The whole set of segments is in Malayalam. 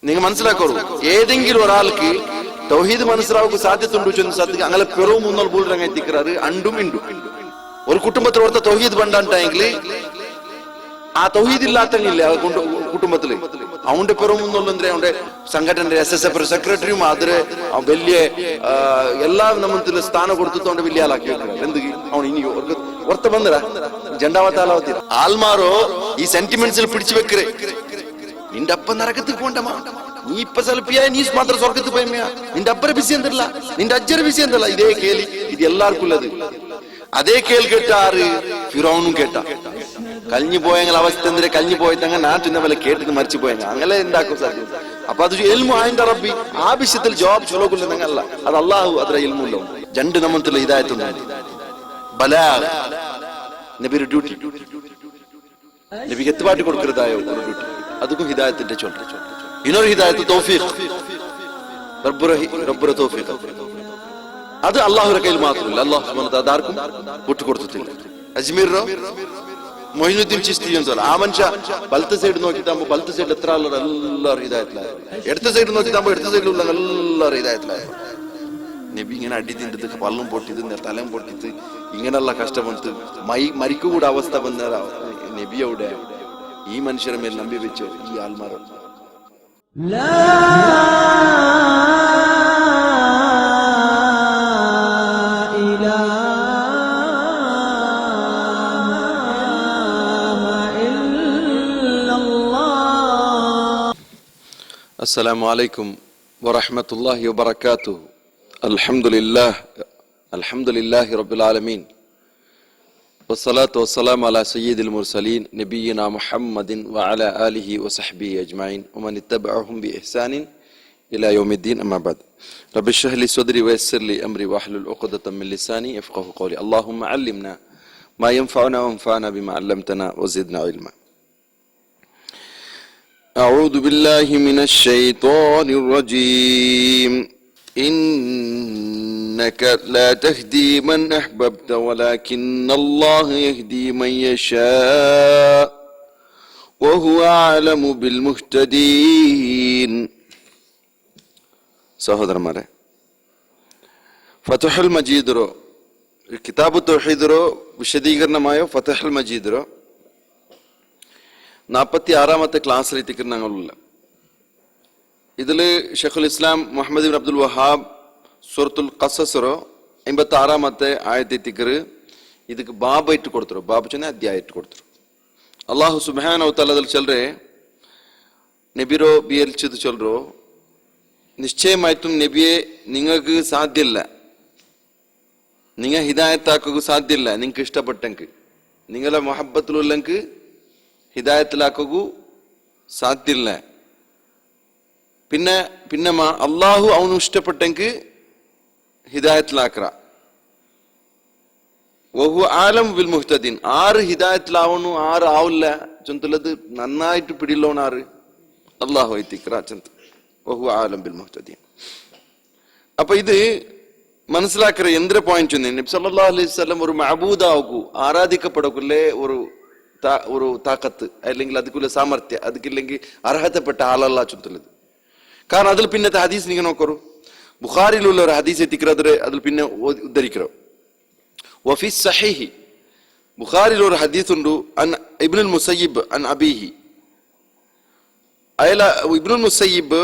നിങ്ങൾ മനസ്സിലാക്കോളൂ. ഏതെങ്കിലും ഒരാൾക്ക് തൗഹീദ് മനസ്സിലാവുക സാധ്യതയുണ്ടോ ചോദിച്ചാൽ അങ്ങനെ പിറവ് മുന്നോൽ ബൂളിറങ്ങെത്തിക്കാറ് അണ്ടും ഇണ്ടും. ഒരു കുടുംബത്തിൽ ഓർത്ത തൗഹീദ് പണ്ടാണ്ടെങ്കിൽ ആ തൗഹീദ് ഇല്ലാത്തങ്ങില്ല കുടുംബത്തില് അവന്റെ പിറവ് മുന്നോല്ലെಅಂದ್ರೆ അവന്റെ സംഘടനയുടെ SSF സെക്രട്ടറിയും അതിരെ വലിയ എല്ലാ നമ്മത്തിൽ സ്ഥാനം കൊടുത്തിട്ട് അവന്റെ വലിയ ആളാക്കി വെക്കുക. എന്ത് അവൻ ഇനി ഓർത്ത ബന്ധര ജണ്ടാവത്താലാവത്തി ആൽമാറോ ഈ സെന്റിമെന്റ്സിൽ പിടിച്ചു വെക്കറേ. നിന്റെ അപ്പ നരകത്തിൽ പോണ്ടമാ, നീ ഇപ്പൊ സെൽഫിയായി നീ മാത്രം സ്വർഗത്ത് പോയമ്മയാ. നിന്റെ അപ്പരെ ബിസി എന്തല്ല, നിന്റെ അജ്ജര ബിസി എന്തല്ല. ഇതേ കേളി ഇത് എല്ലാവർക്കും ഉള്ളത്. അതേ കേൾ കേട്ട ആറ് ഫിറൗനും കേട്ട കഴിഞ്ഞു പോയെങ്കിൽ അവസ്ഥ എന്തിനാ കഴിഞ്ഞു പോയതങ്ങ ഞാൻ തിന്ന പോലെ കേട്ടിട്ട് മരിച്ചു പോയെങ്ക അങ്ങനെ ഉണ്ടാക്കും സാധ്യത. അപ്പൊ അത് എൽമു ആയിന്റെ റബ്ബി ആ വിഷയത്തിൽ ജവാബ് ചൊല്ലുന്നില്ല. അത് അള്ളാഹു അത്ര എൽമുല്ലോ രണ്ട് നമ്മത്തിലുള്ള ഹിദായത്തുണ്ട്. ബലാ നബിയുടെ ഡ്യൂട്ടി, നബിക്ക് എത്തുപാട്ടി കൊടുക്കുന്നതായ ഒരു ഡ്യൂട്ടി, അതും ഹിദായത്തിന്റെ ചൊല്ല. ഇനൊരു ഹിദായത്ത് തൗഫീഖ്, റബ്ബുറ തൗഫീഖ്. അത് അള്ളാഹുവിന്റെ കയ്യിൽ മാത്രമല്ല, അള്ളാഹു സുബ്ഹാനഹു വ തആല ആർക്കും വിട്ടുകൊടുത്തിട്ടില്ല. അജ്മീറിനോ മൊയ്നുദ്ദീൻ ചിസ്തി ആ മനുഷ്യ വലത്തെ സൈഡ് നോക്കിട്ടാകുമ്പോ വലത്തെ സൈഡിൽ എത്ര ആളുകൾ എല്ലാവരും ഹിദായത്തിലായ, ഇടത്തെ സൈഡ് നോക്കിട്ടാകുമ്പോ ഇടത്തെ സൈഡിലുള്ള എല്ലാവരും ഹിദായത്തിലായ. നബി ഇങ്ങനെ അടി തിണ്ടിട്ട് പള്ളും പൊട്ടിത് തലം പൊട്ടിത്ത് ഇങ്ങനെയുള്ള കഷ്ടപ്പെട്ട് മരിക്കൂടെ അവസ്ഥ വന്ന നബിയുടെ ഈ മനുഷ്യരെ മേൽ നമ്പി വെച്ച് ഈ ആൽമാർ السلام عليكم ورحمة الله وبركاته. الحمد لله رب العالمين والصلاة والسلام على سيد المرسلين نبينا محمد وعلى آله وصحبه أجمعين ومن اتبعهم بإحسان إلى يوم الدين. أما بعد رب اشرح لي صدري ويسر لي أمري واحلل عقدة من لساني يفقهوا قولي. اللهم علمنا ما ينفعنا وانفعنا بما علمتنا وزدنا علما. أعوذ بالله من الشيطان الرجيم. إنك لا تهدي من أحببت ولكن الله يهدي من يشاء وهو أعلم بالمهتدين. സഹോദരന്മാരെ, ഫത്ഹുൽ മജീദ് കിതാബ് തൗഹീദ് വിശദീകരണമായ ഫത്ഹുൽ മജീദ് 46ാമത്തെ ക്ലാസ്സിൽ എത്തിക്കുന്ന ഞങ്ങളുള്ള ഇതില് ഷെയ്ഖുൽ ഇസ്ലാം മുഹമ്മദ് ബിൻ അബ്ദുൽ വഹാബ് സൂറത്തുൽ ഖസസ് 56ാമത്തെ ആയത്തെത്തിക്കറ് ಇದಕ್ಕೆ ಬಾಬ್ ಇಟ್ಟು ಕೊಡ್ತರು. ಬಾಬ್ ಚೆನ್ನ ಅಧ್ಯಾಯ ಇಟ್ಟು ಕೊಡ್ತರು. ಅಲ್ಲಾಹು ಸುಬ್ಹಾನಹು ವ ತಆಲದಲ್ಲಿ ಚಲ್ರೆ നബിരോ ബിയൽച്ചത് ചൊല്ലോ, നിശ്ചയമായിട്ടും നബിയെ നിങ്ങൾക്ക് സാധ്യല്ല, നിങ്ങൾ ഹിദായത്താക്കുക സാധ്യല്ല. നിങ്ങൾക്ക് ഇഷ്ടപ്പെട്ടെങ്കിൽ നിങ്ങളെ മൊഹബത്തിലുള്ളെങ്കിൽ ഹിദായത്തിലാക്കുക സാധ്യല്ല. പിന്നെ അള്ളാഹു അവನು ഇഷ്ടപ്പെട്ടെങ്കിൽ ഹിദായത്തിലാക്കറ. വഹു ആലം ബിൽ മുഹ്തദീൻ. ആറ് ഹിദായത്തിലാവണു ആറ് ആവില്ല ചൊന്തല്ലത് നന്നായിട്ട് പിടിയില്ലോണ ആറ് അള്ളാഹു എത്തിക്കറ ചന്ത. വഹു ആലം ബിൽ മുഹ്തദീൻ. അപ്പൊ ഇത് മനസ്സിലാക്കറ എന്തൊരു പോയിന്റ് ചൊന്നെ നബി സല്ലല്ലാഹു അലൈഹി വസല്ലം ഒരു മഅബൂദാവു ആരാധിക്കപ്പെടക്കുല്ലേ ഒരു താക്കത്ത് അല്ലെങ്കിൽ അതുക്കുള്ള സാമರ್ಥ്യ അതുക്കില്ലെങ്കിൽ അർഹതപ്പെട്ട ആളല്ല ചൊന്തല്ലത്. കാരണം അതിൽ പിന്നത്തെ ഹദീസ് നിങ്ങൾ നോക്കറു. ബുഖാരിയിലുള്ള ഒരു ഹദീസ് എത്തിക്കറ അതിൽ പിന്നെ ഉദ്ധരിക്കറോ. വഫി സഹീഹി ബുഖാരിയിൽ ഒരു ഹദീസ് ഉണ്ട്. അൻ ഇബ്നുൽ മുസയ്യിബ് അൻ അബീഹി. അയല ഇബ്നുൽ മുസയ്യിബ്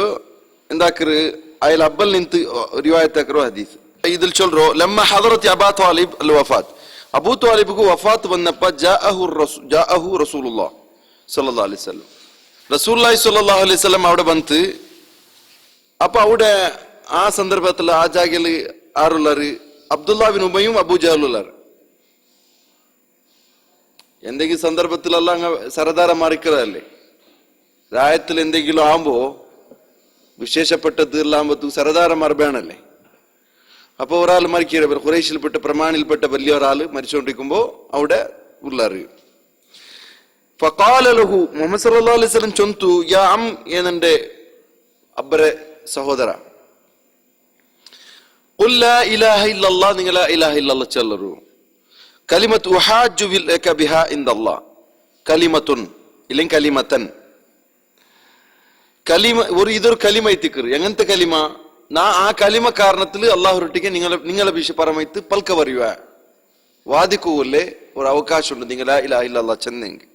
എന്താക്കറ് അയൽ അബ്ബൽ നിന്ത് റിവായത്താക്കറോ ഹദീസ്. ഇതിൽ ചൊല്ലോ ലമ്മ ഹദറത്തി അബൂ ത്വാലിബ് അൽ വഫാത്ത്. അബൂ ത്വാലിബ്ക്ക് വഫാത്ത് വന്നപ്പോൾ ജാഅഹു റസൂലുള്ളാഹി സ്വല്ലല്ലാഹു അലൈഹി വസല്ലം. റസൂലുള്ളാഹി സ്വല്ലല്ലാഹു അലൈഹി വസല്ലം അവിടെ വന്ന്. അപ്പൊ അവിടെ ആ സന്ദർഭത്തിൽ ആ ജാഗയിൽ ആരുള്ളാറ് അബ്ദുല്ലാ ബിൻ ഉബയ്യും അബൂ ജഹലുള്ളാറ്. എന്തെങ്കിലും സന്ദർഭത്തിലല്ല അങ്ങ് സരദാര മാറിക്കറല്ലേ. രായത്തിൽ എന്തെങ്കിലും ആകുമ്പോ വിശേഷപ്പെട്ട തീർലാകുമ്പോ സരദാരന്മാർ വേണല്ലേ. അപ്പൊ ഒരാൾ മരിക്കുക ഖുറൈശിൽപ്പെട്ട പ്രമാണിൽപ്പെട്ട വലിയ ഒരാള് മരിച്ചുകൊണ്ടിരിക്കുമ്പോ അവിടെ ഉള്ളാറ്. ഫഖാല ലഹു മുഹമ്മദ് സല്ലല്ലാഹു അലൈഹി വസല്ലം ചൊന്തു യാ അം എന്നെ അബ്ബരെ സഹോദര ഖുൽ ലാ ഇലാഹ ഇല്ലല്ലാഹ് നിങ്ങൾ ലാ ഇലാഹ ഇല്ലല്ലാഹ് ചൊല്ലറു. കലിമത്തു ഉഹാജ്ജു ലക ബിഹാ ഇൻദല്ലാഹ്. കലിമത്തുൻ ഇല്ലെങ്കിൽ കലിമത്തൻ. കലിമ ഇതൊരു കലിമ എത്തിക്കറ്. എങ്ങനത്തെ കലിമ? ആ കലിമ കാരണത്തില് അള്ളാഹുരൊട്ടിക്ക് നിങ്ങളെ പറമൈത്ത് പൽക്ക പറയുക വാദിക്കൂല്ലേ ഒരു അവകാശമുണ്ട് നിങ്ങൾ ലാ ഇലാഹ ഇല്ലല്ലാഹ് ചെന്നെങ്കിൽ.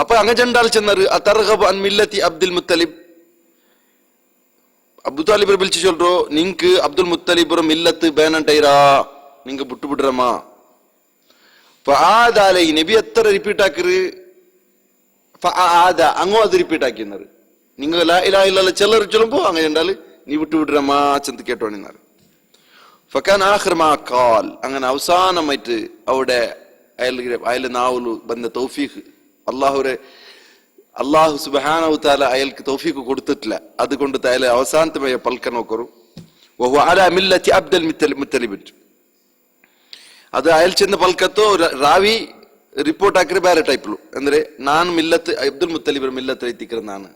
അപ്പൊ അങ്ങ ചെണ്ടാൽ ചെന്നത് അതർഗബ് അൻ മില്ലത്തി അബ്ദുൽ മുത്തലിബ്. அபு தாலிபரை பிடிச்சு சொல்றோம், நீங்க அப்துல் முத்தலிபுர மில்லத்து பேனண்டைரா, நீங்க புட்டு விடுறமா. ഫആദാലൈ നബി എത്ര റിപ്പീറ്റ് ആക്കറ്? ഫആദ അങ്ങോ അത് റിപ്പീറ്റ് ആക്കിയെന്നത്. നിങ്ങൾ ലാ ഇലാഹ ഇല്ലല്ലാഹ് ചിലർ ചൊല്ലുമ്പോ അങ്ങനെ ഉണ്ടാല് നീ വിട്ടു വിടുറമാ ചെന്ന് കേട്ടോണിന്നാറ്. ഫകാൻ ആഖിർ മാ ഖാൽ, അങ്ങനെ അവസാനമായിട്ട് അവിടെ അയൽ നാവുലു ബന്ന തൗഫീഖ് അള്ളാഹു സുബ്ഹാനഹു തആല അയാൾക്ക് തൗഫീഖ് കൊടുത്തിട്ടില്ല. അതുകൊണ്ട് അയാൾ അവസാനത്തെ പൽക്ക നോക്കറു വഹു അലാ മില്ലത്തി അബ്ദുൽ മുത്തലിബ്. അത് അയാൾ ചെന്ന പൽക്കത്തോ റാവി റിപ്പോർട്ട് ആക്കിയ ಬೇರೆ ಟೈಪ್ಲು ಅಂದ್ರೆ ನಾನು ಮಿಲ್ಲತ್ ಅಬ್ದುಲ್ ಮುತ್ತಲಿಬ್ ಮಿಲ್ಲತ್ ಐತಿಕ್ರ ನಾನು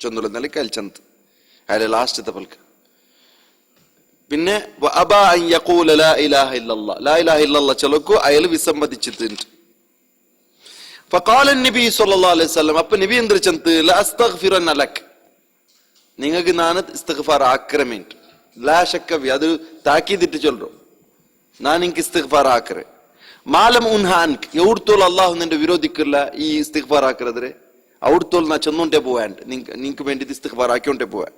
ചൊന്നുള്ളതിനാല് അയാൾ ചെന്നത് അയാളെ ലാസ്റ്റത്തെ പൽക്ക. പിന്നെ അബാ അൻ യഖൂല ലാ ഇലാഹ ഇല്ലല്ലാഹ്, ലാ ഇലാഹ ഇല്ലല്ലാഹ് ചൊല്ലക്കു അയാൾ വിസമ്മതിച്ചിട്ടുണ്ട്. ഫഖാല നബി സല്ലല്ലാഹു അലൈഹി വസല്ലം, അപ്പൊ നബി എന്ത് ചെന്ത് ലാ അസ്തഗ്ഫിറന്ന ലക്, നിങ്ങൾക്ക് ഞാൻ ഇസ്തിഗ്ഫാർ ആക്രമിന്റ് ലാ ശക്ക ഫി, അത് താക്കീദിട്ട് ചൊല്ലോ ನಾನು ನಿಂಗೆ ಇಸ್ತಿಗ್ಫಾರ್ ಹಾಕ್ರೆ ಮಾಲಮ್ ಉನ್ಹಾನ್ಕ್ ಎವ್ಡ್ತೋಲ್ ಅಲ್ಲಾಹ್ ನಿಂದ ವಿರೋಧಿಕ್ಕಿಲ್ಲ ಈ ಇಸ್ತಿಗ್ಫಾರ್ ಹಾಕಿದ್ರೆ ಅವ್ಡ್ತೋಲ್ ನಾ ಚಂದುಂಟೆ പോവാണ്ട് നിനക്ക് വേണ്ടി ഇസ്തിഗ്ഫാർ ആക്കിയോണ്ടേ പോവാ.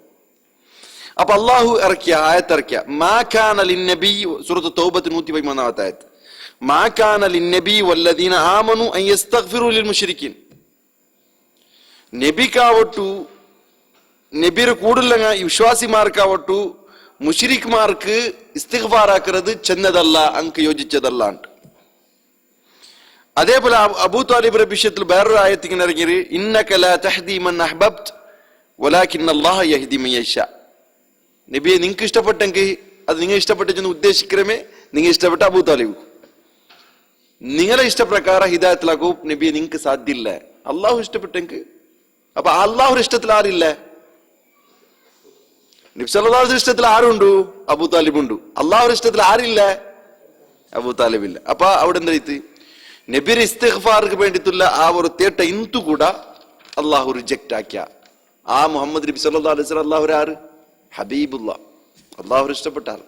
അപ്പൊ അല്ലാഹു ഇറക്കിയ ആയത്ത് ഇറക്കിയ മാ കാന ലിന്നബി സൂറത്ത് തൗബ 113 ആയത്ത്, മാ കാന ലിന്നബി വല്ലദീന ആമനു അൻ യസ്തഗ്ഫിറു ലിൽ മുശ്രിക്കീൻ, നബിക്കാവട്ടു നബിയുടെ കൂടുള്ള വിശ്വാസിമാർക്കാവട്ടു മുശ്രിക്മാർക്ക് ഇസ്തിഗ്ഫാർ ആക്കുന്നത് ചെന്നതല്ല, അങ്ക് യോജിച്ചതല്ല. അതേപോലെ അബൂ താലിബിന്റെ വിഷയത്തിൽ വേറൊരു ആയത്ത് ഇങ്ങനെ ഇറങ്ങിയത് ഇന്നക ലാ തഹ്ദി മൻ അഹ്ബബ്ത വലാകിന്ന അല്ലാഹ യഹ്ദി മൻ യശാ. നബിയെ നിങ്ങൾക്ക് ഇഷ്ടപ്പെട്ടെങ്കിൽ അത് നിങ്ങൾ ഇഷ്ടപ്പെട്ടെന്ന് ഉദ്ദേശിക്കണമേ, നിങ്ങൾ ഇഷ്ടപ്പെട്ട അബൂ താലിബ് നിങ്ങളെ ഇഷ്ടപ്രകാരം ഹിദായത്തിലാക്കും നബിയെ നിങ്ങൾക്ക് സാധ്യമില്ല. അള്ളാഹു ഇഷ്ടപ്പെട്ടെങ്കിൽ അപ്പൊ അള്ളാഹുരുടെ ഇഷ്ടത്തിൽ ആരില്ല? നബി സല്ലല്ലാഹു അലൈഹി വസല്ലം ഇഷ്ടത്തിൽ ആരുണ്ട്? അബൂ താലിബ് ഉണ്ട്. അള്ളാഹുരുടെ ഇഷ്ടത്തിൽ ആരില്ല? അബൂ താലിബ് ഇല്ല. അപ്പൊ അവിടെ എന്താ നബിയുടെ ഇസ്തിഗ്ഫാർക്ക് വേണ്ടിയിട്ടുള്ള ആ ഒരു തേട്ട ഇന്തു കൂടെ അള്ളാഹു റിജക്ട് ആക്കിയ ആ മുഹമ്മദ് നബി സല്ലല്ലാഹു അലൈഹി വസല്ലം അള്ളാഹു ആര്? ഹബീബുല്ലാ, അള്ളാഹു ഇഷ്ടപ്പെട്ട ആൾ.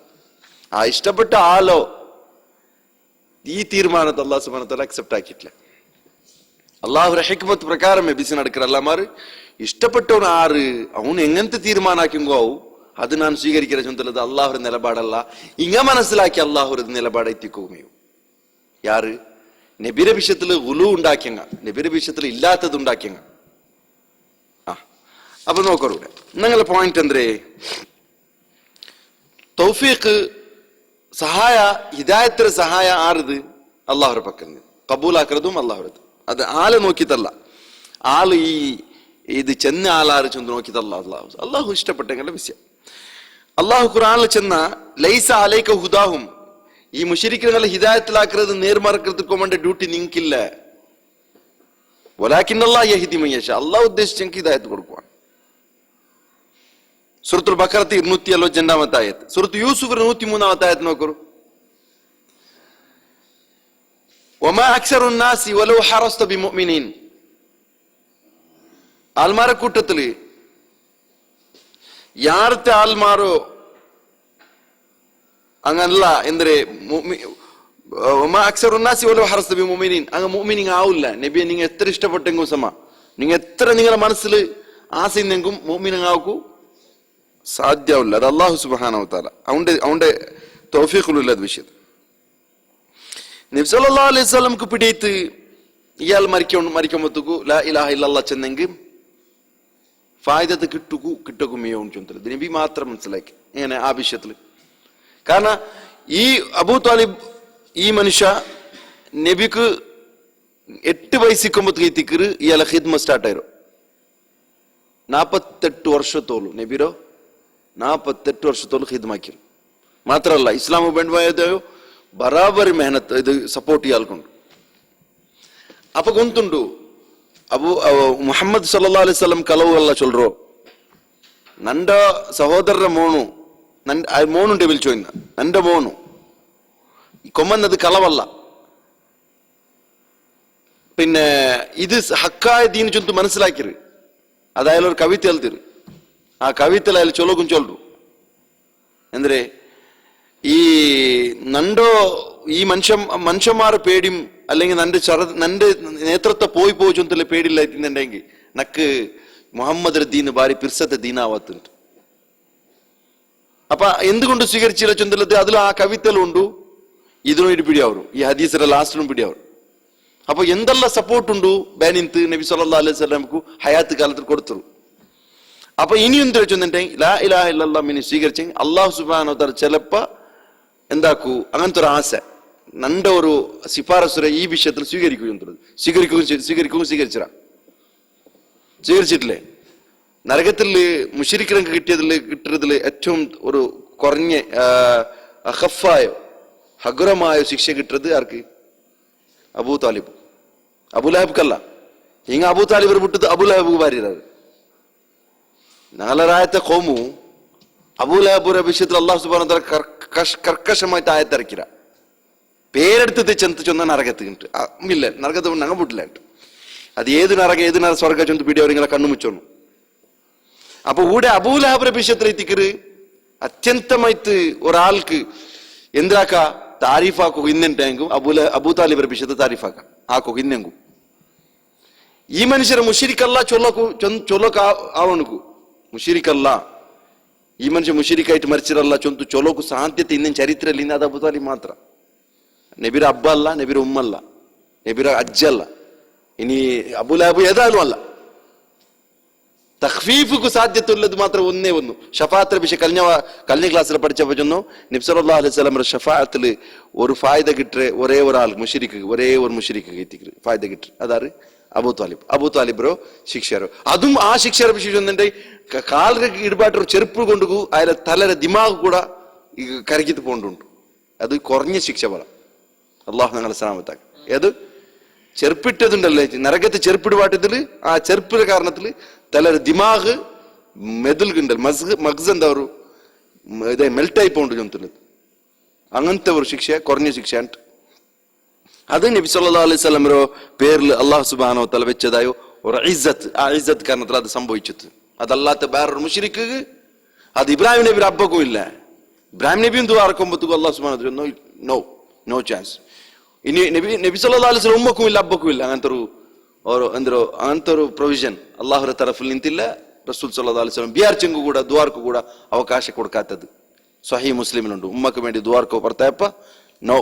ആ ഇഷ്ടപ്പെട്ട ആളോ ഈ തീരുമാനത്തെ അള്ളാഹു സുബ്ഹാനഹു വ തആല അക്സെപ്റ്റ് ആക്കിയിട്ടില്ല. അള്ളാഹുരുടെ ഹിക്മത്ത് പ്രകാരം ബിസിന നടക്കുന്ന അല്ലാമാര് ഇഷ്ടപ്പെട്ടവൻ ആറ് അവൻ എങ്ങനത്തെ തീരുമാനാക്കുമ്പോ അത് ഞാൻ സ്വീകരിക്കുന്ന ചൊന്തല്ലത് അള്ളാഹുരുടെ നിലപാടല്ല. ഇങ്ങ മനസ്സിലാക്കി അള്ളാഹുരുടെ നിലപാട് എത്തിക്കുകയോ യാറ് നബിയുടെ വിഷയത്തില് ഗുലു ഉണ്ടാക്കിയങ്ങ, നബിയുടെ വിഷയത്തിൽ ഇല്ലാത്തത് ഉണ്ടാക്കിയങ്ങ. അപ്പൊ നോക്കറൂടെ നിങ്ങളെ പോയിന്റ് എന്തേ? തൗഫീഖ് സഹായ ഹിദായത്തിന് സഹായ ആറുത് അള്ളാഹുരുടെ പക്കൽ കബൂലാക്കുന്നതും അള്ളാഹുരത്. അത് ആളെ നോക്കിത്തല്ല, ആള് ഇത് ചെന്ന ആളാറ് ചെന്ന് നോക്കിത്തല്ല. അള്ളാഹു ഇഷ്ടപ്പെട്ടെങ്കിലെ വിഷയം. അള്ളാഹു ഖുർആനിൽ ചെന്ന ലൈസ അലൈക ഹുദാഹും, ഈ മുശ്രിക്കുകളെ ഹിദായത്തിലാക്കുന്നത് നേർമാർക്കത്തിക്ക് വേണ്ട ഡ്യൂട്ടി നിങ്ങൾക്കില്ല. വലാകിന്ന അല്ലാഹു യഹ്ദി മൻ യശാ, അള്ളാഹു ഉദ്ദേശിച്ചെങ്കിൽ ഹിദായത്ത് കൊടുക്കുവാൻ. സൂറത്തുൽ ബഖറ 252 ആയത്ത്, സൂറത്ത് യൂസുഫ് 103 ആയത്ത് നോക്കൂ. വമാ അക്സറുൻ നാസി വലൗ ഹറസ്ത ബിമുഅ്മിനീൻ, ആൽമാരെ കൂട്ടത്തില് യാരത്തെ ആൽമാരോ അങ്ങനല്ല എന്തൊരു അക്സറുന്നാസി വലൗ ഹറസ്ത ബിമുഅ്മിനീൻ, അങ്ങ് മുഅ്മിനീൻ ആവില്ല. നബിയെ നിങ്ങൾ എത്ര ഇഷ്ടപ്പെട്ടെങ്കും സമ, നിങ്ങൾ എത്ര നിങ്ങളെ മനസ്സിൽ ആസെങ്കും മുഅ്മിനീൻ ആവൂ സാധ്യമില്ല. അത് അല്ലാഹു സുബ്ഹാനഹു വ തആല അവന്റെ തൗഫീഖുള്ള വിഷയം. നബി സല്ലല്ലാഹു അലൈഹി വസല്ലംക്ക് പിടിയിട്ട് ഇയാൾ മരിക്കുമ്പോഴത്തേക്കു ലാ ഇലാഹ ഇല്ലല്ലാഹ് ചെന്നെങ്കിൽ ഫായിദത്ത് കിട്ടുകയോ ചൊന്തത് നബി മാത്രം മനസ്സിലാക്കി ഇങ്ങനെ ആ വിഷയത്തില്. കാരണം ഈ അബൂ താലിബ് ഈ മനുഷ്യ നബിക്ക് 8 വയസ്സിക്കുമ്പോഴത്തേക്ക് ഇയാളെ ഖിദ്മ സ്റ്റാർട്ടായിരുന്നു. 48 വർഷത്തോളം നബിരോ 48 വർഷത്തോളം ഖിദ്മാക്കി. മാത്രല്ല ഇസ്ലാം വേണ്ടയോ ബറാബറി മെഹനത്ത് ഇത് സപ്പോർട്ട് ചെയ്യാൽക്കുണ്ട്. അപ്പൊ ഗൊಂತುಂಡು മുഹമ്മദ് സല്ലല്ലാഹു അലൈഹി വസല്ലം ಕಲವುಗಳೆಲ್ಲ ಚೊಲ್ರೋ ನಂಡ ಸಹೋದರರ മോണുണ്ട് വിളിച്ചു നന്റെ മോണു കൊമ്മന്നത് കളവല്ല. പിന്നെ ഇത് ഹക്കായ ദീന് ചൊന്തു മനസ്സിലാക്കിയത് ಅದಾಯಲ್ಲ ಅವ್ರು ಕವಿತೆ ಹೇಳ್ತಿರು. ಆ ಕವಿತೆಲ್ಲ ಅಲ್ಲಿ ಚೊಲೋಗುನ್ ಚೊಲ್ರು ಅಂದ್ರೆ ഈ നണ്ടോ ഈ മനുഷ്യന്മാർ പേടിയും അല്ലെങ്കിൽ നന്റെ നേതൃത്വം പോയി ചൊന്തല്ലേ പേടിയില്ല എന്നുണ്ടെങ്കിൽ നക്ക് മുഹമ്മദ് ദീന് ഭാരി പിർസത്തെ ദീനാവാത്തുണ്ട്. അപ്പൊ എന്തുകൊണ്ട് സ്വീകരിച്ചില്ല ചൊന്തലത് അതിൽ ആ കവിതലുണ്ടു, ഇതിനും ഒരു പിടിയാവരും, ഈ ഹദീസിന്റെ ലാസ്റ്റിനും പിടിയാവരും. അപ്പൊ എന്തെല്ലാം സപ്പോർട്ടുണ്ടു ബാനിന്ത് നബി സല്ലല്ലാഹു അലൈഹി വസല്ലമക്ക് ഹയാത്ത് കാലത്തിൽ കൊടുത്തു. അപ്പൊ ഇനിയും എന്ത് വെച്ചെന്നുണ്ടെങ്കിൽ ലാ ഇലാഹ ഇല്ലല്ലാഹ് മിനി സ്വീകരിച്ചെങ്കിൽ അള്ളാഹു സുബ്ഹാനഹു വ തആല ചിലപ്പോ എന്താക്കൂ അങ്ങനത്തെ ഒരു ആശ നന്റെ ഒരു ശിഫാരസുര ഈ വിഷയത്തിൽ സ്വീകരിച്ചിട്ടില്ലേ? നരകത്തിൽ മുശ്രിക്കിനൊക്കെ കിട്ടിയതിൽ ഏറ്റവും ഒരു കുറഞ്ഞ അഖഫായോ ഹഗുരമായോ ശിക്ഷ കിട്ടുന്നത് ആർക്ക്? അബൂ താലിബ്. അബുലഹബ്ക്കല്ല. ಹಿಂಗ ಅಬೂ ತಾಲಿಬರು ಬಿಟ್ಟದ್ದು ಅಬುಲಹಬ್ಗೆ ಬಾರಿರಾರು. നാലരായത്തെ കോമു അബൂലഹബുര വിഷയത്തിൽ അള്ളാഹു സുബ്ഹാനഹു വ തആല കർക്കശമായിട്ട് ആയത്തിറക്കിര പേരെടുത്ത് ചൊന്ന നരകത്ത് ഇല്ല നരകത്ത് നങ്ങ അത് ഏത് നരക സ്വർഗ ചൊന്ത് പിടി അവരിങ്ങനെ കണ്ണു മുച്ചോന്നു. അപ്പൊ ഇവിടെ അബൂലഹബുര വിഷയത്തിൽ എത്തിക്കറ് അത്യന്തമായിട്ട് ഒരാൾക്ക് എന്താക്ക താരിഫാക്കു ഇന്നെങ്കും അബൂ താലിബുര വിഷയത്തെ താരിഫാക്ക ആക്കു ഇന്നെങ്കും ഈ മനുഷ്യരെ മുശ്രിക്കല്ല ചൊല്ലക്ക് ആവണക്കു മുശ്രിക്കല്ല ഈ മനുഷ്യ മുശ്രിക്കായിട്ട് മരിച്ചിരല്ല ചൊന്തു ചൊലോಕು ಸಾಧ್ಯತೆ ಇನ್ನೇನು ಚರಿತ್ರೆಯಲ್ಲಿ ಇನ್ನು ಅದು ಅಬೂ ತಾಲಿಬ್ ಮಾತ್ರ. ನಬಿರ ಅಬ್ಬ ಅಲ್ಲ, ನಬಿರ ಉಮ್ಮಲ್ಲ, ನಬಿರ ಅಜ್ಜಲ್ಲ, ಇനി ಅಬೂಲಹಬ್ ಏದಾನು ಅಲ್ಲ. തഖ്ഫീഫുക്ക് സാധ്യതയുള്ളത് മാത്രം ഒന്നേ ഒന്ന് ഷഫാഅത്ത് വിഷയ കഴിഞ്ഞ ക്ലാസ്സിൽ പഠിച്ചപ്പോൾ ചെന്നു നബി സല്ലല്ലാഹു അലൈഹി വസല്ലം ഷഫാഅത്തിൽ ഒരു ഫായിദ കിട്ടേ ഒരേ ഒരാൾ മുശ്രിക്ക് ഒരേ ഒരു മുശ്രിക്ക് കിട്ടിക്ക് ഫായിദ കിട്ടേ അതാണ് അബൂ താലിബ് ശിക്ഷരോ അതും ആ ശിക്ഷ വിഷയിച്ചെന്നുണ്ടെ കാലിന് ഇടുപാട്ടൊരു ചെരുപ്പ് കൊണ്ടു അയാളെ തലരെ ദിമാഗ് കൂടെ കരക്കിത്ത് പോണ്ടുണ്ട്. അത് കുറഞ്ഞ ശിക്ഷ പറ അള്ളാഹു ഞങ്ങളെ സലാമത്താക്കി. ഏത് ചെരുപ്പിട്ടതുണ്ടല്ലേ നരകത്ത് ചെരുപ്പിടുപാട്ടത്തില് ആ ചെരുപ്പിന്റെ കാരണത്തില് തലരെ ദിമാഗ് മെതുൽക്കുണ്ടല്ലോ മഗ്സ് എന്താ ഒരു ഇതേ മെൽട്ടായി പോണ്ട് ചൊന്നുള്ളത് അങ്ങനത്തെ ഒരു ശിക്ഷ കുറഞ്ഞ ശിക്ഷ. അത് നബി സല്ലല്ലാഹു അലൈഹി വസല്ലമയുടെ പേരിൽ അല്ലാഹു സുബ്ഹാനഹു വ തആല വെച്ചതായോ ഒരു ഇസ്സത്ത്. ആ ഇസ്സത്ത് കാരണത്തിൽ അത് സംഭവിച്ചത്. അതല്ലാത്ത വേറൊരു മുശ്രിക്ക് അത് ഇബ്രാഹിം നബിയുടെ അബ്ബക്കും ഇല്ല. ഇബ്രാഹിം നബിയും ദുആ ഇറക്കുമ്പോഴത്തേക്കും അല്ലാഹു സുബ്ഹാനഹു വ തആല നോ ചാൻസ്. ഇനി നബി സല്ലല്ലാഹു അലൈഹി വസല്ലം ഉമ്മക്കും ഇല്ല അബ്ബക്കും ഇല്ല. അങ്ങനത്തെ ഒരു പ്രൊവിഷൻ അള്ളാഹുര തരഫിൽ നിന്നില്ല. റസൂൽ സല്ലല്ലാഹു അലൈഹി വസല്ലം വിചാരിച്ചെങ്കു കൂടെ ദ്വാർക്ക് കൂടെ അവകാശം കൊടുക്കാത്തത് സ്വഹീഹ് മുസ്ലിമിലുണ്ട്. ഉമ്മക്ക് വേണ്ടി ദ്വാർക്കോ പുറത്തായപ്പ നോ,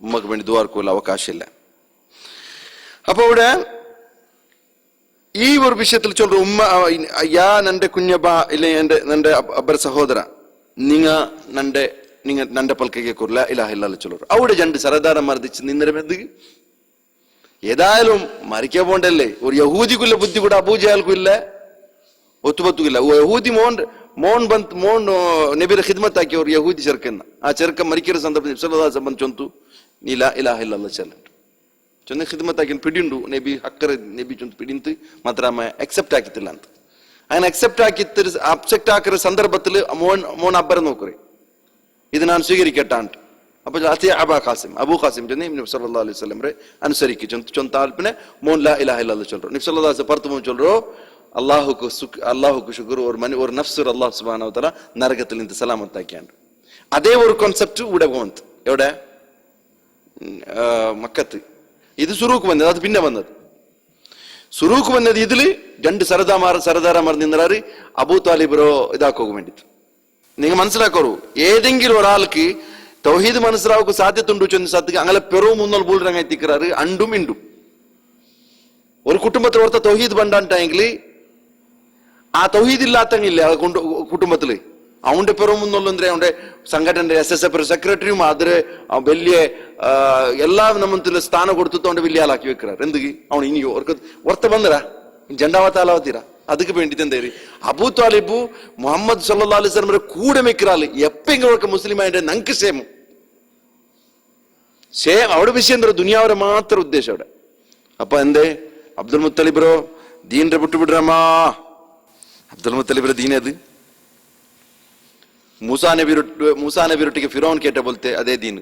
ഉമ്മക്ക് വേണ്ടി ദ്വാർക്കുള്ള അവകാശമില്ല. അപ്പൊ ഇവിടെ ഈ ഒരു വിഷയത്തിൽ ചൊല്ലും ഉമ്മ യാ നന്റെ കുഞ്ഞബ ഇല്ല നന്റെ അബ്ബർ സഹോദര നിങ്ങ നന്റെ പൽക്കയ്ക്ക് കുറില്ല ഇലാഹ ഇല്ലല്ലാഹ് ചൊല്ലു. അവിടെ രണ്ട് സരദാരം മർദ്ദിച്ച് നിന്നിരമെന്ത് ഏതായാലും മരിക്കാൻ പോണ്ടല്ലേ. ഒരു യഹൂദിക്കുള്ള ബുദ്ധി കൂടെ അബൂജഹൽക്കും ഇല്ല, ഒത്തുപത്തുക്കില്ല. യഹൂദി മോൺ നബിയുടെ ഖിദ്മത്ത് ആക്കിയ ഒരു യഹൂദി ചെറുക്കൻ ആ ചെറുക്കൻ മരിക്കുന്ന സന്ദർഭത്തിൽ സല്ലല്ലാഹു അലൈഹി വസല്ലം ചൊന്തു നീ ലാ ഇലാഹ ഇല്ലല്ലാഹ് ചൊല്ലു ചൊന്ന ഖിദ്മത്ത് ആക്കി പിടിയുണ്ടു നബി ഹക്കർ നബി ചൊന്തു പിടിന്ത് മാത്രമ അക്സെപ്റ്റ് ആക്കിത്തില്ല ಅಂತ. അങ്ങനെ അക്സെപ്റ്റ് ആക്കിയ സന്ദർഭത്തിൽ മോൻ അബ്ബരെ നോക്കറേ ഇത് ഞാൻ സ്വീകരിക്കട്ടാണ്ട്. അപ്പൊ അബൂ ഖാസിം ചെന്ന് നബി സല്ലല്ലാഹു അലൈഹി വസല്ലം അനുസരിക്ക് ചൊന്ത ആൽപ്പിനെ മോൻ ലാ ഇലാഹ ഇല്ലല്ലാഹ് ചൊല്ലു. നബി സല്ലല്ലാഹു അലൈഹി വസല്ലം പറത്തു മോൻ ചൊല്ലു അല്ലാഹുക്ക് ശുക്ർ ഒരു നഫ്സ് അല്ലാഹു സുബ്ഹാനഹു വ തആല നരകത്തിൽ നിന്ന് സലാമത്താക്കിയാണ്ട്. അതേ ഒരു കോൺസെപ്റ്റ് ഇവിടെ പോകുന്നത് എവിടെ മക്കത്ത്. ഇത് സുറൂക്ക് വന്നത്, അത് പിന്നെ വന്നത്. സുറൂക്ക് വന്നത് ഇതില് രണ്ട് സരദാരമാർ നിന്നറാറ് അബൂ താലിബ് ഇതാക്കുക വേണ്ടിട്ട്. നിങ്ങൾ മനസ്സിലാക്കൂ, ഏതെങ്കിലും ഒരാൾക്ക് തൗഹീദ് മനസ്സിലാവുക സാധ്യതയുണ്ട് സത്യക്ക് അങ്ങനെ പെറവും മുന്നോൾ ബൂളിറങ്ങി എത്തിക്കാറ് അണ്ടും ഇണ്ടും. ഒരു കുടുംബത്തിൽ ഓർത്ത തൗഹീദ് പണ്ടാണ്ടെങ്കിൽ ആ തൗഹീദ് ഇല്ലാത്തങ്ങില്ല കുടുംബത്തില് അവന്റെ പെറവും മുന്നോളെന്തേ അവന്റെ സംഘടനയുടെ SSF സെക്രട്ടറിയും അതിന് വലിയ എല്ലാ നമ്മത്തിൽ സ്ഥാനം കൊടുത്തിട്ട് അവന്റെ വലിയ ആളാക്കി വെക്കാറ്. എന്തുക്ക് അവൻ ഇനി ഓർത്ത വന്നരാ ജണ്ടാവത്ത ആലാവത്തീരാ அதுக்கு வேண்டிட்டு എന്താ അബൂ താലിബ് മുഹമ്മദ് സല്ലല്ലാഹു അലൈഹി വസല്ലം കൂടെ വെക്കാറ് എപ്പെങ്കിലും മുസ്ലിം ആയിട്ട് നങ്ക് സേം അവിടെ വിഷയം എന്താ ദുനിയാവരെ മാത്രം ഉദ്ദേശം അവിടെ. അപ്പൊ എന്തേ അബ്ദുൽ മുത്തലിബ് ദീന്റെ വിട്ടുവിടരമാ. അബ്ദുൽ മുത്തലിബ് ദീൻ അത് മൂസാ നബിയൊട്ടിക്ക് ഫിറോൻ കേട്ട പോലത്തെ അതേ ദീൻ.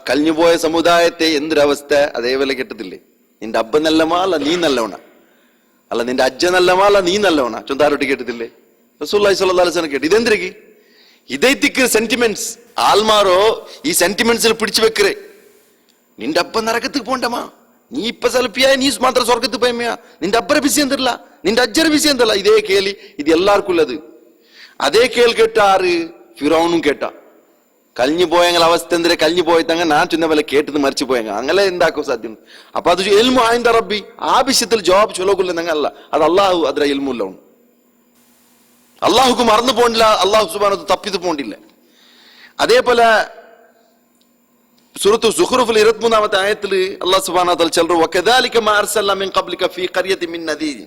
കഴിഞ്ഞുപോയ സമുദായത്തെ എന്തൊരവസ്ഥ അതേപോലെ കേട്ടതില്ലേ. നിന്റെ അബ്ബ നല്ലമാ അല്ല നീ നല്ലവണ, അല്ല നിന്റെ അജ്ജ നല്ലമാ അല്ല നീ നല്ലവണ. ചൊന്താരോട്ടി കേട്ടിട്ടില്ലേ? റസൂലുള്ളാഹി സ്വല്ലല്ലാഹു അലൈഹി വസല്ലം കേട്ടു. ഇതെന്തിരിക്ക് ഇതൈത്തിക്ക് സെന്റിമെന്റ്സ് ആൽമാരോ ഈ സെന്റിമെന്റ്സിൽ പിടിച്ചു വെക്കറേ. നിന്റെ അബ്ബ നരകத்துக்கு പോണ്ടമാ, നീ ഇപ്പൊ സെൽഫിയായ നീ മാത്രം സ്വർഗത്ത് പോയമ്മയാ, നിന്റെ അബ്ബര വിഷയം തരില്ല, നിന്റെ അജ്ജര വിഷയം തരില്ല. ഇതേ കേളി ഇത് എല്ലാവർക്കും ഉള്ളത്. അതേ കേൾ കേട്ട ആറ് ഫിറൗനും കേട്ട. കഴിഞ്ഞു പോയെങ്കിൽ അവസ്ഥ എന്തിരെ കഴിഞ്ഞു പോയതങ്ങ ഞാൻ ചിന്ന പോലെ കേട്ടത് മരിച്ചു പോയെങ്ക അങ്ങനെ എന്താക്കോ സാധ്യം. അപ്പൊ അത് എൽമു ആയിന്ത റബ്ബി ആ വിഷയത്തിൽ ജവാബ് ചൊല്ലോക്കില്ലെന്നങ്ങ അല്ല, അത് അള്ളാഹു അതിര എൽമുല്ല. അള്ളാഹുക്ക് മറന്നു പോണ്ടില്ല, അള്ളാഹു സുബ്ഹാനഹു തപ്പിത് പോണ്ടില്ല. അതേപോലെ സൂറത്തു സുഖ്റൂഫിൽ 23-ാമത്തെ ആയത്തിൽ അല്ലാഹു സുബ്ഹാനഹു വ തആല ചൊല്ലുന്നു, വകദാലിക മാ അർസൽനാ മിൻ ഖബ്ലിക ഫീ ഖർയത്തിൻ മിൻ നദീർ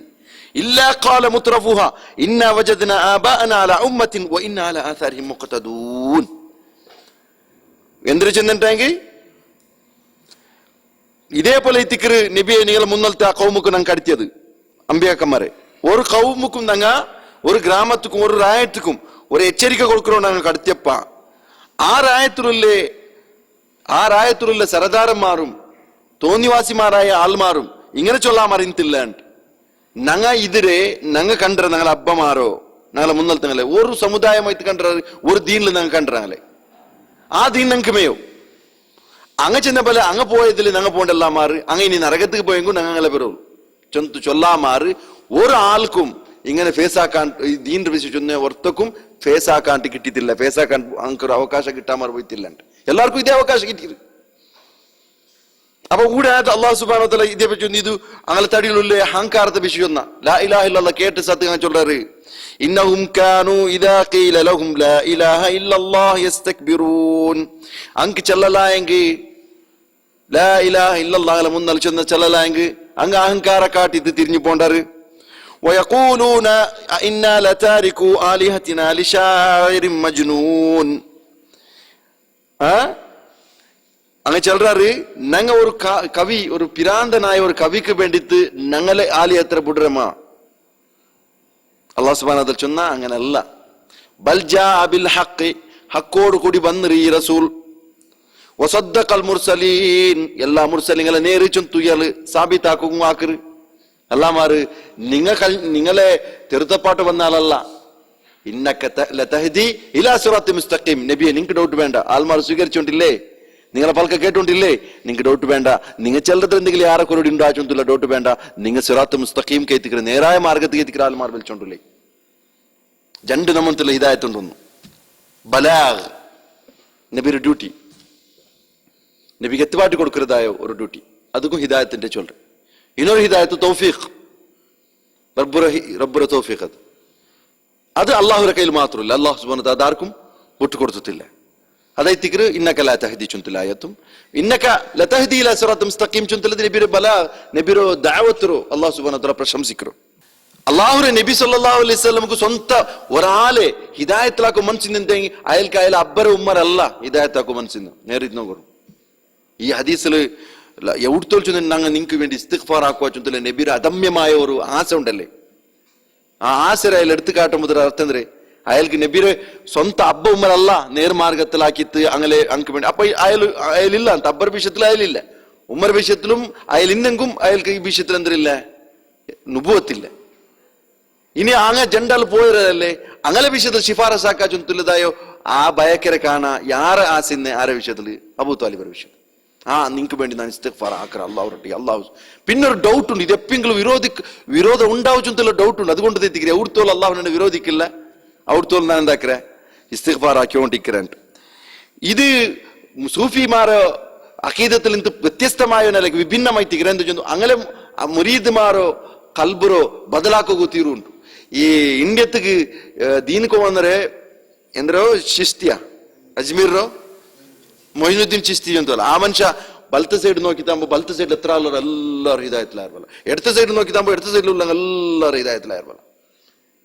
ഇല്ലാ ഖാല മുത്രഫുഹാ ഇന്നാ വജദ്നാ ആബാഅനാ അലാ ഉമ്മത്തിൻ വ ഇന്നാ അലാ ആഥാരിഹിം മുഖ്തദൂൻ. എന്തിനു ചെന്നിട്ടെങ്കിൽ ഇതേപോലെ ഈ തിക്ർ നബിയെ നിങ്ങൾ മുന്നലത്തെ ആ കൗമുക്ക് ഞങ്ങൾ കടത്തിയത് അമ്പിയാക്കന്മാരെ. ഒരു കൗമുക്കും ഞങ്ങ ഒരു ഗ്രാമത്തുക്കും ഒരു രായത്തുക്കും ഒരു എച്ചരിക്ക കൊടുക്കണോ ഞങ്ങൾ കടത്തിയപ്പ ആ രായത്തിലുള്ള സരദാരന്മാരും തോന്നിവാസിമാരായ ആൾമാരും ഇങ്ങനെ ചൊല്ലാൻ അറിയത്തില്ല. ഞങ്ങ ഇതിരെ ഞങ്ങ കണ്ടറ ഞങ്ങളെ അബ്ബമാരോ ഞങ്ങളെ മുന്നലത്തെ ഞങ്ങളെ ഒരു സമുദായമായിട്ട് കണ്ടറ ഒരു ദീനിൽ ഞങ്ങൾ കണ്ടറങ്ങളെ ആ ദീൻ ഞങ്ങൾക്ക് മേയോ അങ്ങ ചെന്ന പോലെ അങ്ങ് പോയതിൽ ഞങ്ങൾ പോകണ്ടെല്ലാമാറ് അങ്ങ് ഇനി നരകത്തേക്ക് പോയെങ്കിൽ ഞങ്ങളെ പേരോ ചൊല്ലാമാറ് ഒരാൾക്കും ഇങ്ങനെ ഫേസാക്കാൻ ഈ ദീന്റെ വിഷയം ചൊന്ന ഒർത്തക്കും ഫേസാക്കാണ്ട് കിട്ടിയിട്ടില്ല. ഫേസാക്കാൻ അങ്ങൊരു അവകാശം കിട്ടാമാർ പോയിട്ടില്ല. എല്ലാവർക്കും ഇതേ അവകാശം കിട്ടിയത്. അപ്പൊ കൂടെ അല്ലാഹു സുബ്ഹാനഹു വ തആല ഇതേ പറ്റി ഇത് അങ്ങനെ തടിയിലുള്ള അഹങ്കാരത്തെ വിഷയം ലാ ഇലാഹ ഇല്ലല്ലാഹ് കേട്ട് സത്യം ചൊല്ലാറ്. ഇന്നഹും കാനൂ ഇദാ ഖീല ലഹും ലാ ഇലാഹ ഇല്ലല്ലാഹ് യസ്തക്ബിറൂൻ. അങ്ക് ചൊല്ലലായെങ്കിൽ ലാ ഇലാഹ ഇല്ലല്ലാഹ് മുന്നൽ ചൊന്ന ചൊല്ലലായെങ്കിൽ അങ്ങ് അഹങ്കാര കാട്ടിട്ട് തിരിഞ്ഞു പോണ്ടാറ്. വയഖൂലൂന ഇന്നാ ലതാരികു ആലിഹതിനാ ലിശാഇരിൻ മജ്നൂൻ. അങ്ങ് ചെല്ലുறாரு ഞങ്ങ ഒരു കവി ഒരു പിരാന്തനായ ഒരു കവിക്ക് വേണ്ടിട്ട് ഞങ്ങളെ ആലിയത്ര പുടരമാ. അല്ലാഹു സുബ്ഹാനഹു വ തആല ചൊന്ന അങ്ങനല്ല. ബൽ ജാഅ ബിൽ ഹഖ് ഹക്കോട് കൂടി വന്നറി ഈ റസൂൽ വസദ്ദഖൽ മുർസലീൻ എല്ലാ മുർസലിങ്ങളെ നേരിച്ചും തുയൽ സാബിതാക്കും ആക്കറ്. എല്ലാമാര് നിങ്ങളെ തെരുത്തപ്പാട്ട് വന്നാലല്ല. ഇന്നക ലതഹദി ഇലാ സിറാത്തി മുസ്തഖീം. നബിയെ നിങ്ങൾക്ക് ഡൗട്ട് വേണ്ട, ആൽമാർ സ്വീകരിച്ചോണ്ടില്ലേ, നിങ്ങളെ പലക്കെ കേട്ടോണ്ടില്ലേ, നിങ്ങൾക്ക് ഡൗട്ട് വേണ്ട. നിങ്ങൾ ചിലരുടെ എന്തെങ്കിലും ആരെക്കൊരു ഉണ്ടാച്ചൊന്നില്ല, ഡൗട്ട് വേണ്ട. നിങ്ങൾ സിറാത്ത് മുസ്തഖീം കേത്തിക്കിற നേരായ മാർഗത്തിൽ കേത്തിക്കിற ആൽമാർ വിളിച്ചോണ്ടില്ലേ. രണ്ട് നമ്മത്തിലുള്ള ഹിദായത്തുണ്ടോന്നു ബലാഗ് നബിയുടെ ഡ്യൂട്ടി, നബിക്ക് എത്തുപാട്ടി കൊടുക്കുന്നതായ ഒരു ഡ്യൂട്ടി, അതുക്കും ഹിദായത്തിന്റെ ചൊല്ല്. ഇനൊരു ഹിദായത്ത് തൗഫീഖ്, റബ്ബുറ തൗഫീഖ്. അത് അള്ളാഹുരുടെ കയ്യിൽ മാത്രമല്ല, അള്ളാഹു സുബ്ഹാനഹു വ തആല അതാർക്കും വിട്ടുകൊടുത്തിട്ടില്ല. അതൈത്തിക്ക് ഇന്നക ലാ തഹ്ദി ചുന്തുലായത്തും ഇന്നക ലതഹ്ദി ഇലാ സിറാത്തി മുസ്തഖീം ചുന്തുലത് നബിയുടെ ബലാ നബിയുടെ ദഅവത്തോ അല്ലാഹു സുബ്ഹാനഹു വ തആല പ്രശംസിക്കറോ. അള്ളാഹുരെ നബി സല്ലല്ലാഹു അലൈഹി വസല്ലമക്ക് സ്വന്ത ഒരാളെ ഹിദായത്തിലാക്കും മനസ്സിനെങ്കിൽ അയൽക്ക് അയൽ അബ്ബര ഉമ്മരല്ല ഹിദായത്താക്കും മനസ്സിന് നേരിട്ട് നോക്കറും. ഈ ഹദീസില് എവിടുത്തോൽ ചൊന്ന ഞങ്ങൾ നിങ്ങൾക്ക് വേണ്ടി ഇസ്തിഗ്ഫാർ ആക്കുക ചൊന്തല്ലേ നബിയുടെ അദമ്യമായ ഒരു ആശ ഉണ്ടല്ലേ. ആ ആശര അയാൾ എടുത്തു കാട്ടുമ്പോൾ അർത്ഥം എന്തേ അയാൾക്ക് നബിയുടെ സ്വന്ത അബ്ബ ഉമ്മരല്ല നേർമാർഗത്തിലാക്കിത്ത് അങ്ങനെ അങ്ങക്ക് വേണ്ടി. അപ്പൊ അയലില്ല അബ്ബർ വിഷയത്തിൽ അയലില്ല, ഉമ്മർ വിഷയത്തിലും അയൽ ഇന്നെങ്കും അയാൾക്ക് ഈ വിഷയത്തിൽ എന്തരില്ല നുബുവത്തില്ല. ഇനി അങ്ങ ജണ്ടാൽ പോയതല്ലേ അങ്ങനെ വിഷയത്തിൽ ശിഫാറസാക്കാ ചൊന്തതായോ ആ ഭയക്കര കാണാ യാറെ ആസിന്നെ ആരെ വിഷയത്തില് അബൂ താലിബർ വിഷയം. നിങ്ങൾക്ക് വേണ്ടി ഞാൻ ഇസ്തിഗ്ഫാർ ആക്കറ അള്ളാഹു അള്ളാഹു. പിന്നെ ഒരു ഡൗട്ട് ഉണ്ട്, ഇത് എപ്പെങ്കിലും വിരോധം ഉണ്ടാവും ചൊന്തുള്ള ഡൗട്ട് ഉണ്ട്. അതുകൊണ്ട് തെറ്റിക്കറേ അവിടുത്തോളം അള്ളാഹുവിനെ വിരോധിക്കില്ല, അവിടുത്തോളം ഞാൻ എന്താക്കറേ ഇസ്തിഗ്ഫാർ ആക്കിക്കൊണ്ടിരിക്കറേണ്ട്. ഇത് സൂഫിമാരോ അഖീദത്തിൽ നിന്ന് വ്യത്യസ്തമായ നിലയ്ക്ക് വിഭിന്നമായി തികരെന്ത് ചെന്നു അങ്ങനെ മുരീദ്മാരോ കൽബുറോ ബദലാക്കോ തീരുണ്ട്. ഈ ഇന്ത്യക്ക് ദീനിക്ക് വന്നരെ എന്തോ ചിസ്തിയ അജ്മീറോ മൊയ്നുദ്ദീൻ ചിസ്തി ಅಂತಲ್ಲ ಆ ಮನುಷ್ಯ ಬಲ್ತ ಸೈಡ್ ನೋಕಿತಾಂಬ ಬಲ್ತ ಸೈಡ್ ಎತ್ತರ ಅಲ್ಲರ ಎಲ್ಲರೂ ಹಿದಾಯತ್ಲಾಯಿರ್ಬಲ್ಲ, ಎಡತ ಸೈಡ್ ನೋಕಿತಾಂಬ ಎಡತ ಸೈಡ್ ಉള്ള ಎಲ್ಲರೂ ಹಿದಾಯತ್ಲಾಯಿರ್ಬಲ್ಲ.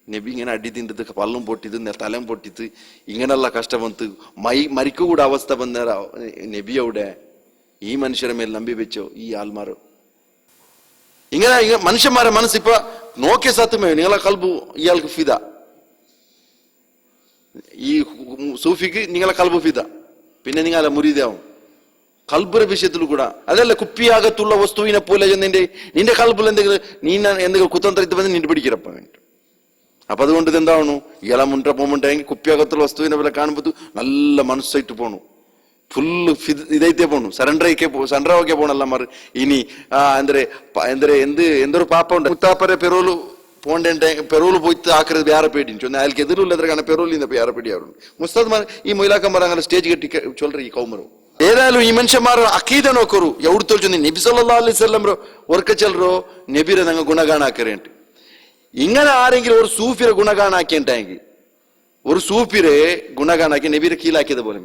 നബി ഇങ്ങനെ അടി തിന്നത് പല്ലും പൊട്ടിത് തലം പൊട്ടിത്ത് ഇങ്ങനെയുള്ള കഷ്ടം വന്ന് മരിക്കൂടെ അവസ്ഥ വന്ന നബി അവിടെ ഈ മനുഷ്യരെ മേൽ നമ്പി വെച്ചോ ഈ ആൽമാരോ ഇങ്ങനെ മനുഷ്യന്മാരെ മനസ്സിപ്പ നോക്കിയ സത്യമേ നിങ്ങളെ കൽബു ഇയാൾക്ക് ഫിദ, ഈ സൂഫിക്ക് നിങ്ങളെ കൽബു ഫിദ, പിന്നെ നിങ്ങളെ മുരീദാവും. കൽബിന്റെ വിഷയത്തിൽ കൂടെ അതല്ല കുപ്പിയാകത്തുള്ള വസ്തുവിനെ പോലെ നിന്റെ കൽബിൽ എന്തെങ്കിലും കുത്തന്ത്രിത്ത് വന്ന് നിന്റെ പിടിக்கிறപ്പ വേണ്ടി. അപ്പൊ അതുകൊണ്ട് ഇതെന്താവണു ഇയാളെ മുൻപ് പോകുമ്പോണ്ടെങ്കിൽ കുപ്പിയാകത്തുള്ള വസ്തുവിനെ പോലെ കാണുമ്പോൾ നല്ല മനസ്സായിട്ട് പോണു, ഫുള്ള് ഇതൈത്തേ പോണു, സറണ്ടറാക്കെ പോണല്ല മാറി. ഇനി എന്തൊരു പാപ്പ ഉണ്ട് മുത്താപ്പരെ പെറോല് പോണ്ടേ പെറോല് പോയിട്ട് ആക്കരുത് വേറെ പേടിച്ചു ചൊന്ന അയാൾക്ക് എതിരുള്ളത്ര കാരണം പെറോലിന്ന് വേറെ പേടിയാറുണ്ട്. മുസ്താദ്മാർ ഈ മൊയിലാക്കന്മാർ അങ്ങനെ സ്റ്റേജ് കെട്ടി ചൊല്ലറ ഈ കൗമറോ ഏതായാലും ഈ മനുഷ്യന്മാർ അഖീദ നോക്കರು ಎವಡ್ತೋಲ್ ಚೊಂದಿ ನಬಿ ಸಲ್ಲಲ್ಲಾಹು ಅಲೈಹಿ ವಸಲ್ಲಂ ಒರ್ಕ ಚೆಲ್ರೋ ನಬಿರ ನಂಗೆ ಗುಣಗಾಣಾಕರೇಂಟ್ ഇങ്ങനെ ആരെങ്കിലും ഒരു സൂഫിരെ ഗുണഗാണാക്കിയിട്ടെങ്കിൽ ഒരു സൂഫിരെ ഗുണഗാണാക്കി നബിരെ കീഴാക്കിയത് പോലെ.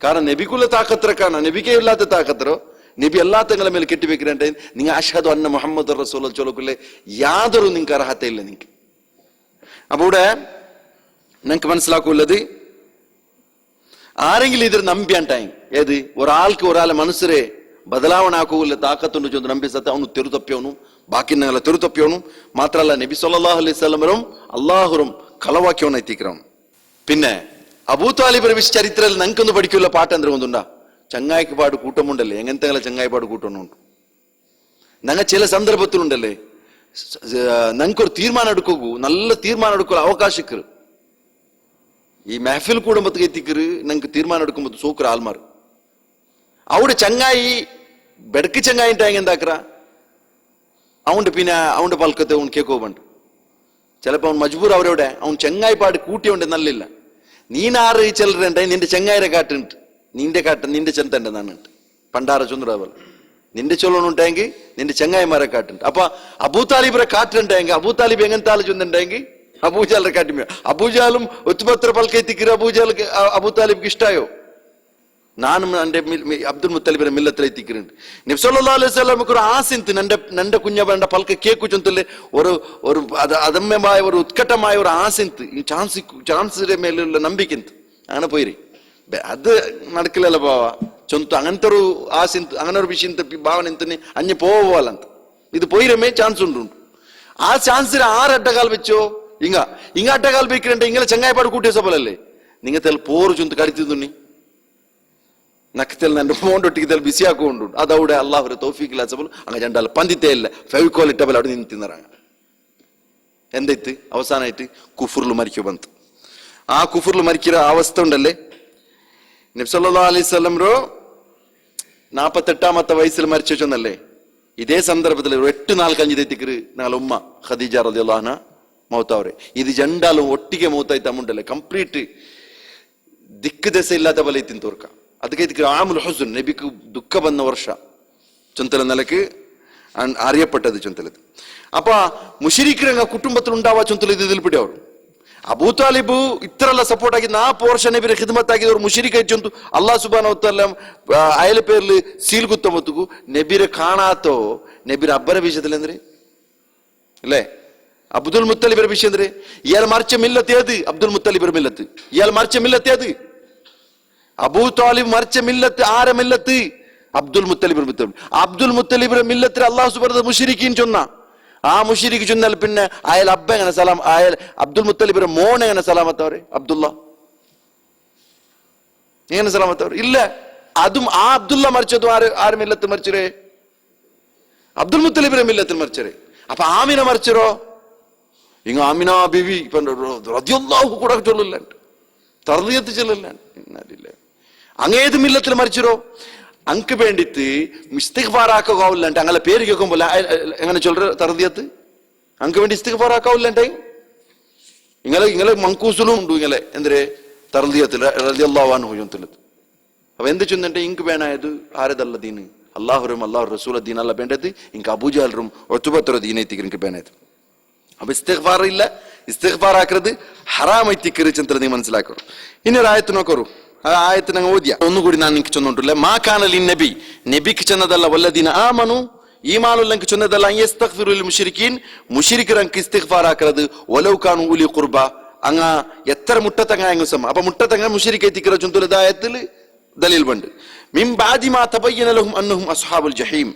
കാരണം നബിക്കുള്ള താക്കത്രക്കാണ്, നബിക്കേ ഇല്ലാത്ത താക്കത്രോ നബി എല്ലാത്തങ്ങളെ മേലെ കെട്ടിവെക്കിരട്ടെ. നിങ്ങൾ അഷ്ഹദു അന്ന മുഹമ്മദ് റസൂൽ ചൊല്ലക്കുള്ളേ യാതൊരു നിങ്ങൾക്ക് അർഹതയില്ല നിങ്ങൾക്ക്. അപ്പൊ ഇവിടെ നിങ്ങൾക്ക് മനസ്സിലാക്കുള്ളത് ആരെങ്കിലും ഇതിൽ നമ്പിയാണ്ടായി ഏത് ഒരാൾക്ക് ഒരാളെ മനസ്സിരെ ಬದಲಾವಣೆ ಆಗುವುದಿಲ್ಲ ತಾಕತ್ತುಂಡು ಚಂದು ನಂಬಿ ಸತ್ತ ಅವನು ತೆರು ತಪ್ಪಿಯವನು ಬಾಕಿನೆಲ್ಲ ತೆರು ತಪ್ಪಿಯವನು ಮಾತ್ರ ಅಲ್ಲ നബി സല്ലല്ലാഹു അലൈഹി വസല്ലമരും അല്ലാഹുവും കളവാക്കിയവനെ എത്തിക്കണം. പിന്നെ അബൂ താലിബിന്റെ ചരിത്രത്തിൽ ഞങ്ങൾക്കൊന്ന് പഠിക്കുള്ള പാട്ട് എന്തെങ്കിലും ഒന്നുണ്ടാ? ചങ്ങായിക്ക് പാട് കൂട്ടമുണ്ടല്ലേ, എങ്ങനത്തെ ചങ്ങായി പാട് കൂട്ടമുണ്ട്. ഞങ്ങൾ ചില സന്ദർഭത്തിലുണ്ടല്ലേ ഞങ്ങൾക്കൊരു തീരുമാനം എടുക്കൂ, നല്ല തീരുമാനം എടുക്കുക അവകാശിക്കർ ഈ മെഹഫിൽ കുടുംബത്തിൽ എത്തിക്കറ്. ഞങ്ങൾക്ക് തീരുമാനം എടുക്കുമ്പോൾ സൂക്കർ ആൽമാർ അവിടെ ചങ്ങായി ബെടക്ക് ചങ്ങായിട്ടായി എന്താക്കറ അവന്റെ പിന്നെ അവന്റെ പൽക്കത്തെ അവൻ കേക്കോബണ്ട്. ചിലപ്പോ അവൻ മജ്ബൂർ അവരോടെ അവൻ ചങ്ങായി പാട് കൂട്ടിയോണ്ട് നല്ലില്ല. നീനാറ് ചിലരുണ്ടായി നിന്റെ ചങ്ങായിരെ കാട്ടുണ്ട്, നിന്റെ ചെന്തണ്ടെന്നാണ് പണ്ടാറ ചൊന്നുടാവൽ. നിന്റെ ചൊല്ലണുണ്ടെങ്കിൽ നിന്റെ ചങ്ങായിമാരെ കാട്ടുണ്ട്. അപ്പൊ അബൂ താലിബിനെ കാറ്റുണ്ടെങ്കിൽ അബൂ താലിബ് എങ്ങനത്തെ ആള് ചൊന്നുണ്ടെങ്കിൽ അബൂജാലിനെ കാട്ടി. അബൂജാലും ഒത്തുപത്ര പൽക്കെത്തിക്കറ് അബൂ താലിബ്ക്ക് ഇഷ്ടായോ? നാനും എന്റെ അബ്ദുൽ മുത്തലിബിനെ മില്ലത്തിൽ എത്തിക്കുന്നുണ്ട്. നബി സല്ലല്ലാഹു അലൈഹി വസല്ലമക്ക് ഒരു ആസിന്ത് നന്റെ കുഞ്ഞവന്റെ പൽക്ക കേക്കു ചൊന്തല്ലേ ഒരു അതമ്യമായ ഒരു ഉത്കട്ടമായ ഒരു ആസിന്ത് ഈ ചാൻസിന്റെ മേലുള്ള നമ്പിക്കന്ത് അങ്ങനെ പോയിരി. അത് നടക്കില്ലല്ലോ ബാവ ചൊന്തു അങ്ങനത്തെ ഒരു ആസിന്ത് അങ്ങനെ ഒരു വിഷയം ഭാവന എന്തിന് അഞ്ഞ് പോവാലന്ത് ഇത് പോയിരമേ ചാൻസ് ഉണ്ട്. ആ ചാൻസിന് ആറട്ടകാൽ വെച്ചോ ഇങ്ങ അട്ടകാൽ വെക്കുന്നുണ്ട്. ഇങ്ങനെ ചങ്ങായിപ്പാട് കൂട്ടിയ സഫലല്ലേ നിങ്ങൾ തെൽ പോറ് ചൊന്ത് കടിത്തുന്നി നക്കത്തിൽ എന്റെ മോണ്ടൊട്ടിക്ക് ബിസി ആക്കുകൊണ്ടു. അതവിടെ അള്ളാഹുരെ തൗഫീഖില്ല സബൽ അങ്ങനെ രണ്ടാൾ പന്തിത്തേ ഇല്ല ഫെവിക്കോൽ ഇട്ടപ്പോൾ അവിടെ നിന്ന് തിന്നറാങ്ങ എന്തെത്ത് അവസാനമായിട്ട് കുഫുറിൽ മരിക്കു ബന്ത്. ആ കുഫുറിൽ മരിക്കുന്ന അവസ്ഥ ഉണ്ടല്ലേ നബി സല്ലല്ലാഹു അലൈഹി വസല്ലം 48 വയസ്സിൽ മരിച്ചു വെച്ചൊന്നല്ലേ. ഇതേ സന്ദർഭത്തിൽ 8 നാൾ കഴിഞ്ഞെത്തിക്കറ് ഞങ്ങൾ ഉമ്മ ഖദീജ റളിയല്ലാഹു അൻഹ മൗത്തവരെ. ഇത് രണ്ടാളും ഒട്ടിಗೆ മൗത്തായി തമ്മുണ്ടല്ലേ കംപ്ലീറ്റ് ദിക്ക് ദശ ഇല്ലാത്ത പോലെ എത്തി തോർക്കാം. ಅದಕ್ಕೆ ಆಮುಲ್ ಹುಸುನ್ ನಬಿക്ക് ದುಃಖ ಬಂದ ವರ್ಷ ചൊന്തല നിലക്ക് അറിയപ്പെട്ടത് ചൊന്തലത്. അപ്പൊ മുശ്രിക്കരങ്ങ കുടുംബത്തിൽ ഉണ്ടാവാ ചൊന്തല ഇതിൽ പിടിയവർ. അബൂ താലിബ് ഇത്രല്ല സപ്പോർട്ട് ആക്കി 4 ವರ್ಷ നബിരെ ഖിദ്മത്ത് ആക്കിയവർ മുശ്രിക് ചൊന്തു അല്ലാഹു സുബ്ഹാനഹു വ തആല അയല പേരിൽ സീൽ കുത്തമത്തുകു നബിരെ കാണാത്തോ നബിരെ അബ്ബര വിഷയത്തിൽ എന്തിന് അല്ലേ അബ്ദുൽ മുത്തലിബിന്റെ വിഷയം എന്തിന് ഇയാൾ മറിച്ച മില്ലത്ത് ഏത് അബ്ദുൽ മുത്തലിബിന്റെ മില്ലത്ത് ഇയാൾ മറിച്ച മില്ലത്ത് ഏത് അബൂ താലിബ് മറിച്ച മില്ലത്ത് ആരെ മില്ലത്ത് അബ്ദുൽ മുത്തലിബിന്റെ അബ്ദുൽ മുത്തലിബിന്റെ മില്ലത്തിൽ അല്ലാഹു സുബ്ഹാനഹു വ തആല മുശ്രിക്കീൻ ചൊന്ന ആ മുശ്രിക്ക് ചൊന്നാൽ പിന്നെ അയാൾ അബ്ബ എങ്ങനെ സലാം അയാൾ അബ്ദുൽ മുത്തലിബിന്റെ മോൻ എങ്ങനെ സലാമത്തവരെ അബ്ദുള്ള എങ്ങനെ സലാമത്തവർ ഇല്ല. അതും ആ അബ്ദുള്ള മരിച്ചതും ആര് മില്ലത്ത് മരിച്ചരേ അബ്ദുൽ മുത്തലിബിന്റെ മില്ലത്തിൽ മരിച്ചരേ. അപ്പൊ ആമിന മരിച്ചരോ ഇങ്ങ ആമിന ബിബി ഇപ്പൊ റളിയല്ലാഹു കൂടെ ചൊല്ലില്ല തർദിയത്ത് ചൊല്ലില്ല അങ്ങേത് മില്ലത്തിൽ മരിച്ചരോ അങ്ക് വേണ്ടിട്ട് ഇസ്തിഗ്ഫാർ ആക്കാവില്ല അങ്ങനെ പേര് കേൾക്കുമ്പോൾ എങ്ങനെ ചൊല്ലു തർദിയത്ത് അങ്ക് വേണ്ടി ഇസ്തിഗ്ഫാർ ആക്കാവില്ല ഇങ്ങളെ മങ്കൂസിലും ഉണ്ട് ഇങ്ങനെ എന്തേ തർദിയത്തിൽ റളിയല്ലാഹു അൻഹു ചൊല്ലുന്നത്. അപ്പൊ എന്ത് ചൊന്നിട്ട് ഇങ്ക് വേണായത് ആരതല്ല ദീന് അള്ളാഹുരും അള്ളാഹു റസൂൽ ദീൻ അല്ല വേണ്ടത് ഇങ്ക് അബൂജഹലും ഒത്തുപത്ര ദീനെത്തിക്ക് എനിക്ക് വേണത്. അപ്പൊ ഇസ്തിഗ്ഫാർ ഇല്ല ഇസ്തിഗ്ഫാർ ആക്കരുത് ഹറാമൈത്തിക്കറി ചന്ദ്ര നീ മനസ്സിലാക്കൂ. ഇനി ഒരു ആയത്ത് നോക്കൂ. ആ ആയത്ത് ഞങ്ങൾ ഓതിയ ഒന്നുകൂടി ഞാൻ എനിക്ക് ചൊന്നിട്ടില്ല. മാ കാനലി നബി നബിക്ക് ചെന്നതല്ല വല്ലദീന ആമനു ഈമാനുള്ളവർക്ക് ചെന്നതല്ല യസ്തഗ്ഫിറുൽ മുശ്രിക്കീൻ മുശ്രിക്കർക്ക് ഇസ്തിഗ്ഫാർ ആക്കരുത് വലൗ കാനു ഉലി ഖുർബ അങ്ങ എത്ര മുട്ടത്തങ്ങ സമ അപ്പൊ മുട്ടത്തങ്ങ മുശ്രിക്ക് എത്തിക്കറ ചൊന്തുല ആയത്തിൽ ദലീൽ ഉണ്ട്. മിൻ ബാദി മാ തബയ്യന ലഹും അന്നഹും അസ്ഹാബുൽ ജഹീം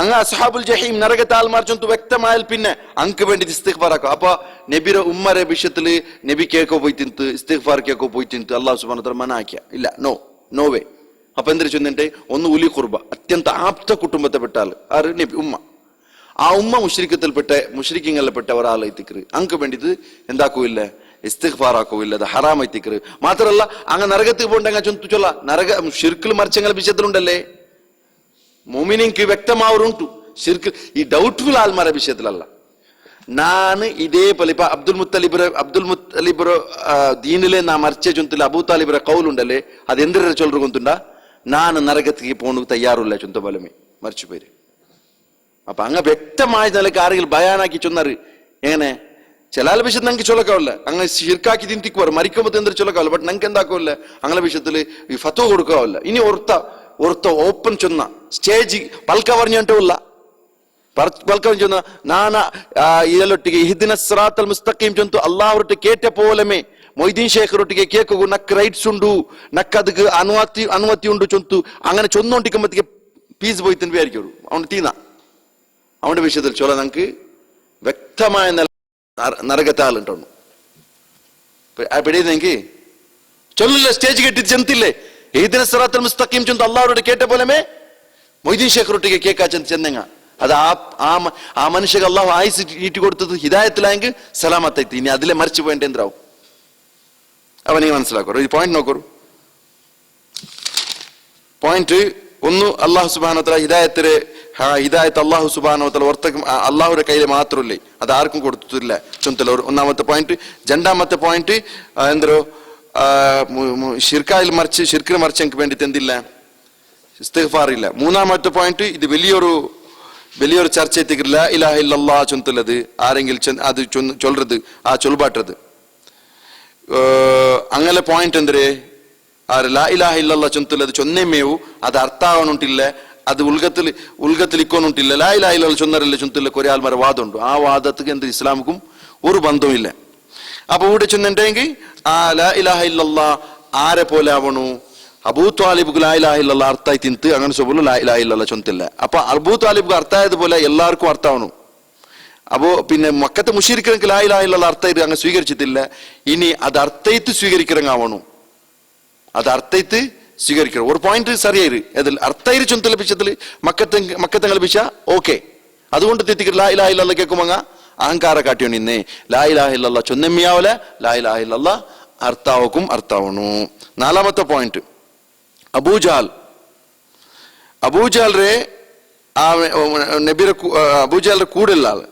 അങ്ങ് അസ്ഹാബുൽ ജഹീം നരകത്തെ ആൾമാർ ചൊന്തു വ്യക്തമായാൽ പിന്നെ അങ്ക് വേണ്ടി ഇസ്തിഗ്ഫാർ ആക്കുക. അപ്പൊ നബിയുടെ ഉമ്മരെ വിഷയത്തില് നബി കേക്കോ പോയി തിന്ത് ഇസ്തിഗ്ഫാർ കേക്കോ പോയി തിന്ത് അല്ലാഹു സുബ്ഹാനഹു വ തആല മനാക്കിയ ഇല്ല നോ വേ അപ്പൊ എന്തിനു ചൊന്നിട്ടെ ഒന്ന് ഉലി കുർബ, അത്യന്ത ആപ്ത കുടുംബത്തെപ്പെട്ട ആള് ആര്? നബി ഉമ്മ. ആ ഉമ്മ മുഷ്രിക്കിങ്ങളിൽപ്പെട്ട ഒരാളെ എത്തിക്കറ് അങ്ങക്ക് വേണ്ടിട്ട് എന്താക്കൂല്ല, ഇസ്തിഗ്ഫാർ ആക്കൂല്ല, അത് ഹറാം എത്തിക്കറ്. മാത്രല്ല അങ്ങ് നരകത്തിൽ പോണ്ടെങ്കിൽ ചൊന്തു ചൊല്ല നരക ഷിർക്കിൽ മറിച്ചങ്ങളെ വിഷയത്തിലുണ്ടല്ലേ മോമിനിക്ക് വ്യക്തമാവറുണ്ടു. ഷിർക്ക് ഈ ഡൗട്ട്ഫുൾ ആൽമാരെ വിഷയത്തിലല്ല. ನಾನು ಇದೇ ಪಲಿಪ ಅಬ್ದುಲ್ ಮುತ್ತಲಿಬ್ರ ದೀನಿಲೆ ನಾ ಮರ್ಚೆ ಚೊಂತಿಲ್ಲ ಅಬೂ ತಾಲಿಬ್ರ ಕೌಲುಂಡಲೆ ಅದೆಂದ್ರೆ ಚೊಲ್ರು ಗೊಂತುಂಡ ನಾನು ನರಗತಿಗೆ പോണു തയ്യാറുള്ള ചൊന്ത ബലമേ മരിച്ചു പേര്. അപ്പൊ അങ്ങ് വ്യക്തമായ നിലക്ക് ആരെങ്കിലും ബയാനാക്കി ചൊന്നാറ് എങ്ങനെ ചില വിഷയത്തിൽ ഞങ്ങൾക്ക് ചൊല്ലക്കാവില്ല, അങ്ങനെ ശിർക്കാക്കി തിന്തിക്കുവാറ് മരിക്കുമ്പോൾ എന്തൊരു ചൊല്ലക്കാവില്ല. ബട്ട് ഞങ്ങൾക്ക് എന്താക്കാവില്ല, അങ്ങനെ വിഷയത്തില് ഈ ഫത്വ കൊടുക്കാവില്ല. ഇനി ഒരുത്ത ഓപ്പൺ ചൊന്ന സ്റ്റേജ് പൽക്ക പറഞ്ഞിട്ടില്ല, പൽക്കം ചൊന്ന നാന ಇದರೊಟ್ಟಿಗೆ ಇಹ್ದಿನ ಸಿರಾತಲ್ ಮುಸ್ತಕೀಮ್ ಚೊಂತು ಅಲ್ಲಾಹರೊಟ್ಟಿಗೆ ಕೇಟ ಪೋಲಮೆ ಮೊಯ್ದೀನ್ ಶೇಖರೊಟ್ಟಿಗೆ ಕೇಕು ನಕ್ ರೈಟ್ಸ್ ಉಂಡು, ನಕ್ ಅದಕ್ಕೆ ಅನುಮತಿ ಉಂಡು ಚೊಂತು അങ്ങനെ ചൊന്നോണ്ടിക്കുമ്പത്തേക്ക് പീസ് പോയി തന്നെ വിചാരിക്കും അവൻ തീന അവന്റെ വിഷയത്തിൽ ചൊല്ല നമുക്ക് വ്യക്തമായ നരകത്താളുണ്ടോന്നു പിടിയെങ്കിൽ ചൊല്ലില്ല, സ്റ്റേജ് കെട്ടി ചെന്നില്ലേ ഇഹ്ദിന സിറാത്തൽ മുസ്തഖീം ചൊന്തു അല്ലാഹുവോട് കേട്ട പോലെമേ മൊയ്തീൻ ശേഖറൊട്ടിಗೆ കേക്കാ ചെന്നെങ്ങ അത് ആ മനുഷ്യക്ക് അള്ളാഹു ആയുസ് ഈട്ടി കൊടുത്തത് ഹിദായത്തിലായെങ്കിൽ സലാമത്തായി. ഇനി അതിലെ മരിച്ചു പോയിട്ട് എന്താവും അവനെ മനസ്സിലാക്കൂ. ഈ പോയിന്റ് നോക്കൂ. പോയിന്റ് ഒന്ന്, അള്ളാഹു സുബ്ഹാനഹു വ തആല ഹിദായത്ത് അള്ളാഹു സുബ്ഹാനഹു വ തആല അള്ളാഹുവിന്റെ കയ്യിൽ മാത്രമല്ലേ, അത് ആർക്കും കൊടുത്തിട്ടില്ല ചൊന്തല. ഒന്നാമത്തെ പോയിന്റ്. രണ്ടാമത്തെ പോയിന്റ് എന്തോ ഷിർക്കിന് മറിച്ച് വേണ്ടിട്ട് എന്തില്ല, ഇസ്തിഗ്ഫാർ ഇല്ല. മൂന്നാമത്തെ പോയിന്റ്, ഇത് വലിയൊരു ചർച്ച എത്തിക്കില്ല, ലാ ഇലാഹ ഇല്ലല്ലാഹ് ചൊന്തലത് ആരെങ്കിലും അത് ചൊല്ലത് ആ ചൊൽപാട്ടത് അങ്ങനെ പോയിന്റ് എന്തരേ ലാ ഇലാഹ ഇല്ലല്ലാഹ് ചൊന്തലത് ചൊന്നേമേವು അത് ಅರ್ಥ ಆವನುಂಟಿಲ್ಲ, ಅದು ಉಲ್ಗത്തിൽ ഇക്കോണുಂಟಿಲ್ಲ. ലാ ഇലാഹ ഇല്ലല്ലാഹ് ചൊന്നരല്ല ചൊന്തല്ല കുറെ ആൾമാരെ വാദമുണ്ട്. ആ വാദത്തിക്ക് എന്ത് ഇസ്ലാമിക്കും ഒരു ബന്ധവുമില്ല. അപ്പൊ ഇവിടെ ചെന്നിട്ടെങ്കിൽ ആ ലാ ഇലാഹ ഇല്ലല്ലാഹ് ആരെ പോലെ ആവണു, അബൂ താലിബ്ക്ക് ലാ ഇലാഹ ഇല്ലല്ലാഹ് അർത്ഥായി തിന്ത് അങ്ങനെ സൊബുಲು ലാ ഇലാഹ ഇല്ലല്ലാഹ് ചൊന്തില്ല. അപ്പൊ അബൂ താലിബ്ക്ക് അർത്ഥായതുപോലെ എല്ലാവർക്കും അർത്ഥാവണം. അപ്പോ പിന്നെ മക്കത്തെ മുശ്രിക്കിനെങ്കിൽ ലാ ഇലാഹ ഇല്ലല്ലാഹ് അർത്ഥായിട്ട് അങ്ങ് സ്വീകരിച്ചിട്ടില്ല. ഇനി അത് അർത്ഥയിട്ട് സ്വീകരിക്കണങ്ങാവണു, അത് അർത്ഥയിട്ട് സ്വീകരിക്കണം. ഒരു പോയിന്റ് സറിയായി അതിൽ അർത്ഥയിൽ ചൊന്ത ലഭിച്ചതിൽ മക്കത്തെ ലഭിച്ച ഓക്കെ. അതുകൊണ്ട് തെറ്റിക്കൽ ലാ ഇലാഹ ഇല്ലല്ലാഹ് കേൾക്കുമ്പോ അഹങ്കാര കാട്ടിയോ നിന്നേ ലാ ഇലാഹ ഇല്ലല്ലാഹ് ചൊന്നമ്മിയാവല ലാ ഇലാഹ ഇല്ലല്ലാഹ് അർത്ഥാവണു. നാലാമത്തെ പോയിന്റ്, അബൂജാൽറെ നബിയുടെ അബൂജാലിന്റെ കൂടെയുള്ള ആള്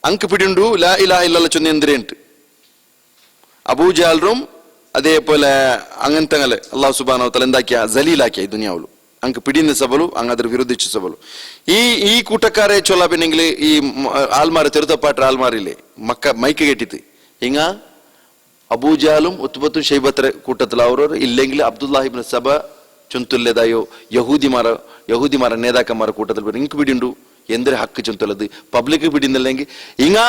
അങ്ക് പിടിയുണ്ടു ലാ ഇലാഹ ഇല്ലല്ലാഹ് ചൊന്ന എന്തിനുണ്ട്. അബൂജാലും അതേപോലെ അങ്ങനത്തെ അള്ളാഹു സുബ്ഹാനഹു വ തആല എന്താക്കിയ ജലീലാക്കിയ ഈ ദുനിയാവിലും അങ്ക് പിടിയുന്ന സബലു അങ്ങ് അದ್ರ വിരോധിച്ച സബലു. ഈ കൂട്ടക്കാരെ ചൊല്ല പിന്നെങ്കിൽ ഈ ആൽമാര് തെരുത്തപ്പാട്ട ആൽമാരില്ലേ മൈക്ക് കേട്ടിട്ട് ഇങ്ങ അബൂജാലും ഉത്ബത്തും ഷൈബത്ര കൂട്ടത്തിൽ അവരവർ ഇല്ലെങ്കിൽ അബ്ദുല്ലാഹി ഇബ്നു സബ ചൊന്തുല്ലതായോ യഹൂദിമാര നേതാക്കന്മാരുടെ കൂട്ടത്തിൽ ഇങ്ങക്ക് പിടിയുണ്ടു എന്തൊരു ഹക്ക് ചൊന്തല്ലത് പബ്ലിക് പിടിയുന്നില്ലെങ്കിൽ ഇങ്ങ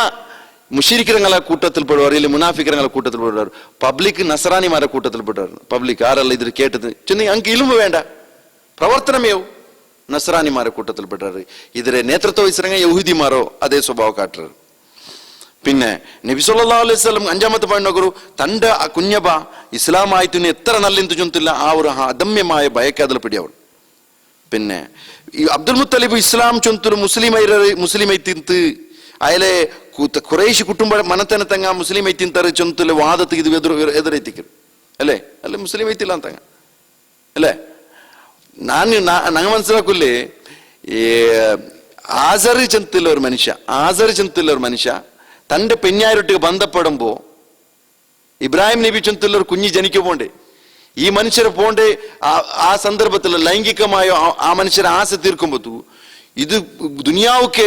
മുശ്രിക്കുകളെ കൂട്ടത്തിൽ പെടുവാർ ഇല്ല മുനാഫിക്കുകളെ കൂട്ടത്തിൽ പെടുവാർ പബ്ലിക് നസറാനിമാരെ കൂട്ടത്തിൽ പെടുവാർ പബ്ലിക് ആരല്ല ഇത് കേട്ടത് ചെന്ന് അങ്ങ് ഇലുമ്പ് വേണ്ട പ്രവർത്തനമേവും നസറാനിമാരെ കൂട്ടത്തിൽ പെടുവാർ ഇതിരെ നേതൃത്വ വഹിച്ചിറങ്ങ യഹൂദിമാരോ അതേ സ്വഭാവം കാട്ടുക. പിന്നെ നബി സല്ലല്ലാഹു അലൈഹി വസല്ലം അഞ്ചാമത്തെ പോയിന്റ് നോക്കൂ, തന്റെ കുഞ്ഞബ ഇസ്ലാമായിത്തിന് എത്ര നല്ലെന്ത് ചൊന്തില്ല ആ ഒരു അദമ്യമായ ഭയക്കാതിൽ പിടിയവൾ. പിന്നെ ഈ അബ്ദുൽ മുത്തലിബ് ഇസ്ലാം ചൊന്തൊരു മുസ്ലിമൈ തിന്ത് അയലെ കുറേശ് കുട്ടുംബ മനത്തനത്തങ്ങ മുസ്ലിമൈ തിന്തറ് ചൊന്തില് വാദത്തിക്ക് ഇത് എതിരെത്തിക്കും അല്ലേ, അല്ലെ മുസ്ലിമൈ തില്ല തങ്ങ അല്ലേ. ഞങ്ങൾ മനസ്സിലാക്കൂലേ ഈ ആസറി ചന്തിലുള്ള ഒരു മനുഷ്യ തന്റെ പെഞ്ഞായിരൊട്ടിക്ക് ബന്ധപ്പെടുമ്പോ ഇബ്രാഹിം നബി ചൊന്തുള്ള ഒരു കുഞ്ഞ് ജനിക്കുമ്പോണ്ടേ ഈ മനുഷ്യരെ പോണ്ടേ ആ സന്ദർഭത്തിൽ ലൈംഗികമായോ ആ മനുഷ്യരെ ആശ തീർക്കുമ്പോ ഇത് ദുനിയാവുക്കെ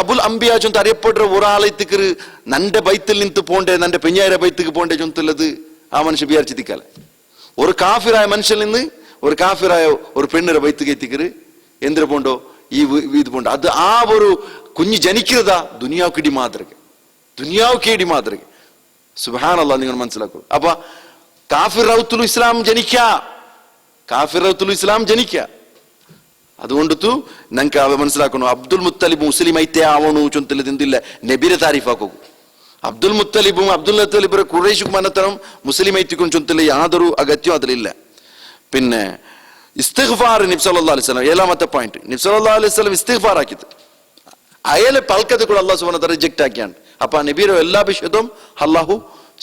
അബുൽ അംബിയ ചൊന്ത് അറിയപ്പെടുற ഒരാളെത്തിക്ക് നന്റെ ബൈത്തിൽ നിന്ന് പോണ്ടേ നന്റെ പെഞ്ഞായിര ബൈത്തിക്ക് പോണ്ടേ ചൊന്തുള്ളത് ആ മനുഷ്യൻ വിചാരിച്ചിരിക്കാല. ഒരു കാഫിറായ മനുഷ്യനിൽ നിന്ന് ഒരു കാഫിറായ ഒരു പെണ്ണിന്റെ ബൈത്തിക്ക് എത്തിക്കറ് എന്തിനു പോണ്ടോ ഈ ഇത് പോണ്ടോ അത് ആ ഒരു കുഞ്ഞ് ജനിക്കുന്നതാ ദുനിയാവുക്ക് ഇടി മാതൃക സുബ്ഹാനല്ലാഹ് നിങ്ങൾ മനസ്സിലാക്കൂ. അപ്പൊ കാഫിർ റൗത്തുൽ ഇസ്ലാം ജനിക്ക അതുകൊണ്ടു ഞങ്ങൾക്ക് മനസ്സിലാക്കണു അബ്ദുൽ മുത്തലിബ് മുസ്ലിം ഐത്തെ ആവണു ചൊന്തല്ലത് എന്തില്ല നബിരെ താരീഫാക്കൂ. അബ്ദുൽ മുത്തലിബ് ഖുറൈശ് മനത്തരം മുസ്ലിം ഐത്തിക്കും ചൊന്തല്ല യാതൊരു അഗത്യം അതിലില്ല. പിന്നെ ഇസ്തിഗ്ഫാർ നബി സല്ലല്ലാഹു അലൈഹി വസല്ലം ഏഴാമത്തെ പോയിന്റ് നബി സല്ലല്ലാഹു അലൈഹി വസല്ലം ഇസ്തിഗ്ഫാർ ആക്കിയത് അയാളെ പൽക്കത്ത് കൂടെ അള്ളാഹു സുബ്ഹാനഹു വ തആല റിജക്റ്റ് ആക്കിയാണ്. അപ്പൊ ആ നബിയുടെ എല്ലാ വിഷയത്തും അള്ളാഹു